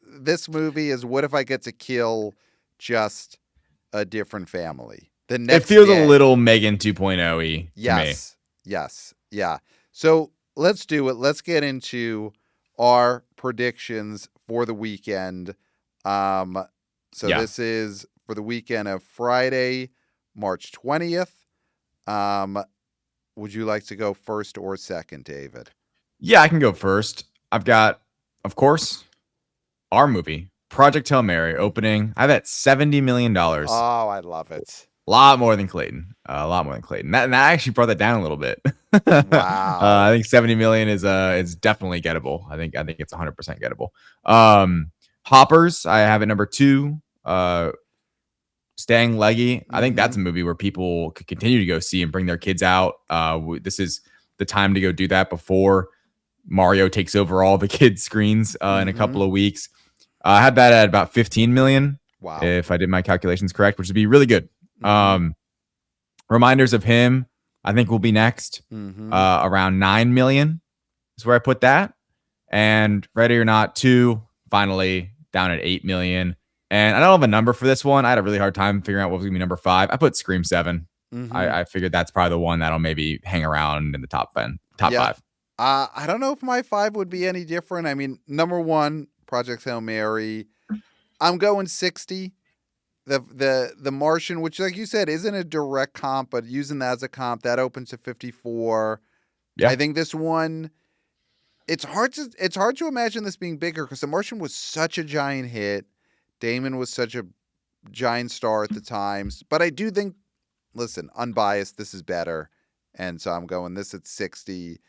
A: This movie is, what if I get to kill just a different family the next
B: It feels
A: day?
B: a little Megan 2.0-y
A: Yes.
B: to me.
A: Yes. Yeah. So let's do it. Let's get into our predictions for the weekend. This is for the weekend of Friday, March 20th. Would you like to go first or second, David?
B: Yeah, I can go first. I've got, of course, our movie, Project Hail Mary, opening. I bet $70 million.
A: Oh, I love it.
B: A lot more than Clayton. A lot more than Clayton. That actually brought that down a little bit.
A: Wow.
B: I think 70 million is definitely gettable. I think it's 100% gettable. Hoppers, I have at number 2. Staying Leggy. I think that's a movie where people could continue to go see and bring their kids out. This is the time to go do that before Mario takes over all the kids' screens in a couple of weeks. I had that at about 15 million.
A: Wow.
B: If I did my calculations correct, which would be really good. Reminders of Him, I think, will be next. Around 9 million is where I put that. And Ready or Not 2, finally down at 8 million. And I don't have a number for this one. I had a really hard time figuring out what was going to be number 5. I put Scream 7. I figured that's probably the one that'll maybe hang around in the top 5.
A: I don't know if my 5 would be any different. I mean, number 1, Project Hail Mary. I'm going 60. The Martian, which, like you said, isn't a direct comp, but using that as a comp, that opens to 54. Yeah. I think this one, it's hard to imagine this being bigger because The Martian was such a giant hit. Damon was such a giant star at the times. But I do think, listen, unbiased, this is better. And so I'm going this at 60.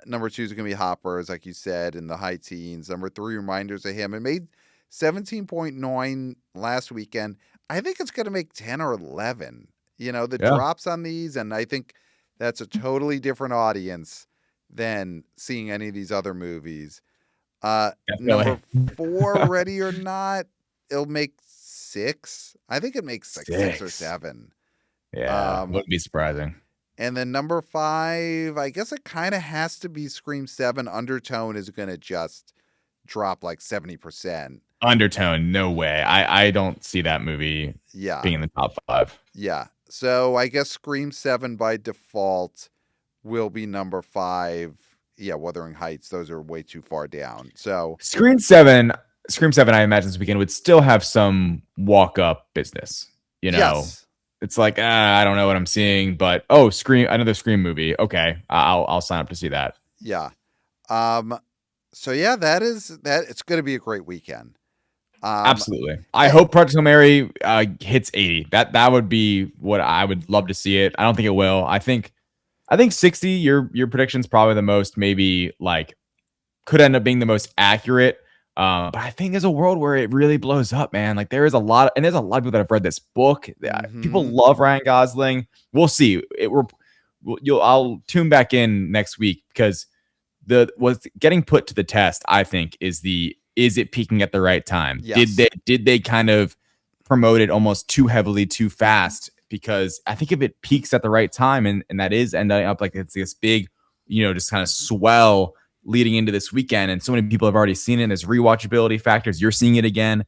A: Number 2 is going to be Hoppers, like you said, in the high teens. Number 3, Reminders of Him. It made 17.9 last weekend. I think it's going to make 10 or 11. The drops on these, and I think that's a totally different audience than seeing any of these other movies. Number 4, Ready or Not, it'll make 6. I think it makes like 6 or 7.
B: Yeah, wouldn't be surprising.
A: And then number 5, I guess it kind of has to be Scream 7. Undertone is going to just drop like 70%.
B: Undertone, no way. I don't see that movie being in the top 5.
A: Yeah. So I guess Scream 7 by default will be number 5. Yeah, Wuthering Heights, those are way too far down. So
B: Scream 7, I imagine this weekend would still have some walk-up business.
A: Yes.
B: It's like, I don't know what I'm seeing, but another Scream movie. Okay, I'll sign up to see that.
A: Yeah. So yeah, that. It's going to be a great weekend.
B: Absolutely. I hope Project Hail Mary hits 80. That would be what I would love to see it. I don't think it will. I think 60. Your prediction's probably the most, maybe like could end up being the most accurate. But I think there's a world where it really blows up, man. Like there's a lot of people that have read this book. People love Ryan Gosling. We'll see. I'll tune back in next week because what's getting put to the test, I think, is it peaking at the right time? Yes. Did they kind of promote it almost too heavily, too fast? Because I think if it peaks at the right time and that is ending up like it's this big, just kind of swell leading into this weekend, and so many people have already seen it. There's rewatchability factors. You're seeing it again.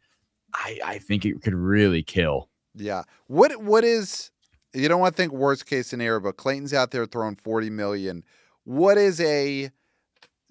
B: I think it could really kill.
A: Yeah. What is, you don't want to think worst case scenario, but Clayton's out there throwing 40 million. What is a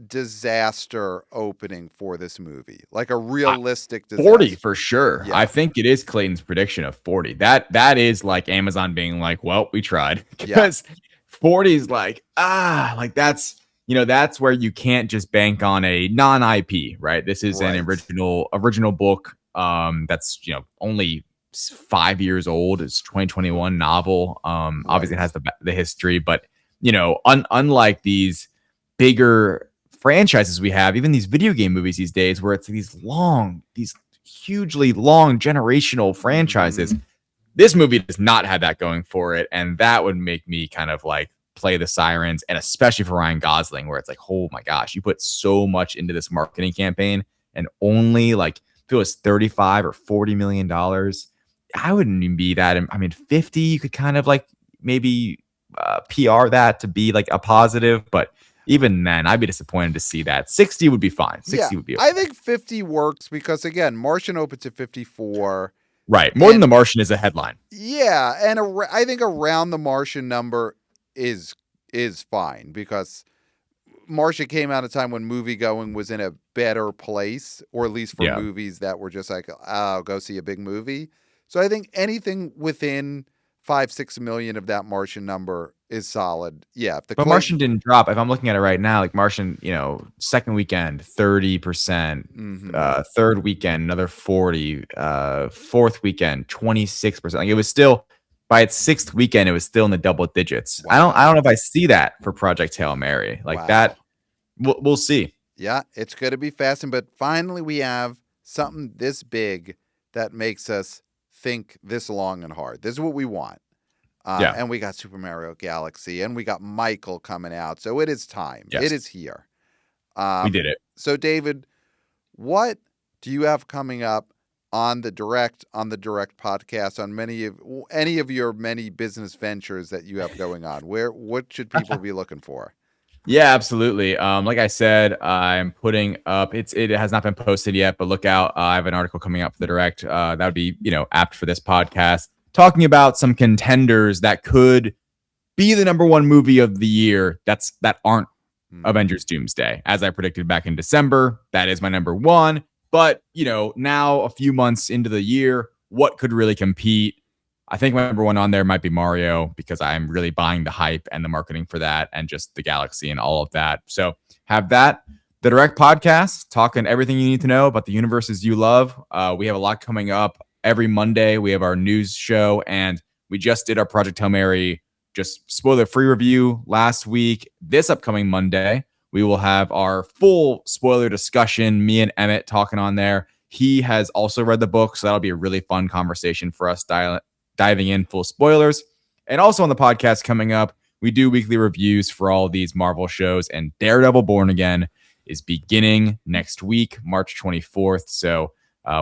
A: disaster opening for this movie? Like a realistic disaster?
B: 40 for sure.
A: Yeah.
B: I think it is Clayton's prediction of 40. That is like Amazon being like, well, we tried. Because 40 is like, that's, that's where you can't just bank on a non-IP, right? This is an original book that's, only 5 years old. It's 2021 novel. Obviously it has the history, but, unlike these bigger franchises we have, even these video game movies these days, where it's these hugely long generational franchises, This movie does not have that going for it, and that would make me kind of like play the sirens, and especially for Ryan Gosling, where it's like, oh my gosh, you put so much into this marketing campaign, and only like if it was 35 or 40 million dollars, I wouldn't even be that. I mean, 50, you could kind of like maybe PR that to be like a positive, but even then, I'd be disappointed to see that. 60 would be fine. 60 would be okay.
A: I think 50 works because, again, Martian opens at 54.
B: Right. More than The Martian is a headline.
A: Yeah. And I think around the Martian number is fine because Martian came out at a time when movie going was in a better place, or at least for movies that were just like, I'll go see a big movie. So I think anything within 5-6 million of that Martian number is solid. Yeah.
B: But Martian didn't drop. If I'm looking at it right now, like Martian, second weekend, 30%, third weekend, another 40, fourth weekend, 26%. Like it was still, by its sixth weekend, it was still in the double digits.
A: Wow.
B: I don't know if I see that for Project Hail Mary. Like that, we'll see.
A: Yeah, it's going to be fascinating. But finally, we have something this big that makes us think this long and hard. This is what we want. And we got Super Mario Galaxy, and we got Michael coming out. So it is time.
B: Yes.
A: It is here.
B: We did it.
A: So, David, what do you have coming up on the Direct podcast, on any of your many business ventures that you have going on? What should people be looking for?
B: Yeah, absolutely. Like I said, I'm putting up, it has not been posted yet, but look out. I have an article coming up for the Direct. That would be, apt for this podcast, talking about some contenders that could be the number one movie of the year that aren't Avengers Doomsday. As I predicted back in December, that is my number one. But, now a few months into the year, what could really compete? I think my number one on there might be Mario, because I'm really buying the hype and the marketing for that and just the galaxy and all of that. So have that. The Direct podcast, talking everything you need to know about the universes you love. We have a lot coming up. Every Monday, we have our news show, and we just did our Project Hail Mary, just spoiler-free review last week. This upcoming Monday, we will have our full spoiler discussion, me and Emmett talking on there. He has also read the book, so that'll be a really fun conversation for us diving in full spoilers. And also on the podcast coming up, we do weekly reviews for all these Marvel shows, and Daredevil Born Again is beginning next week, March 24th. So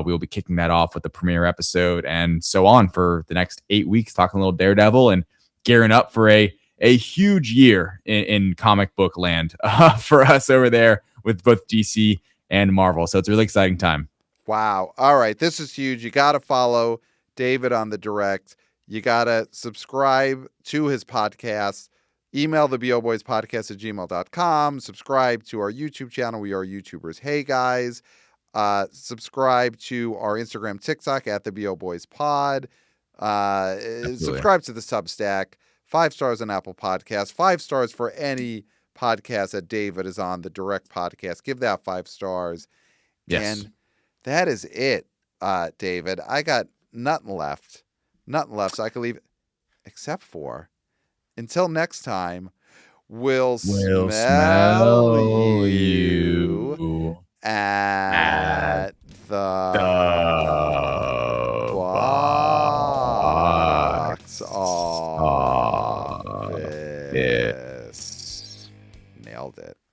B: we'll be kicking that off with the premiere episode and so on for the next 8 weeks, talking a little Daredevil and gearing up for a huge year in comic book land for us over there with both DC and Marvel. So it's a really exciting time.
A: Wow. All right. This is huge. You got to follow David on the Direct. You got to subscribe to his podcast. Email theboboyspodcast@gmail.com. Subscribe to our YouTube channel. We are YouTubers. Hey, guys. Subscribe to our Instagram, TikTok @theboboyspod. Subscribe to the Substack. 5 stars on Apple Podcasts. 5 stars for any podcast that David is on, the Direct podcast. Give that 5 stars.
B: Yes.
A: And that is it, David. I got nothing left. So I can leave, except for, until next time, we'll smell you. And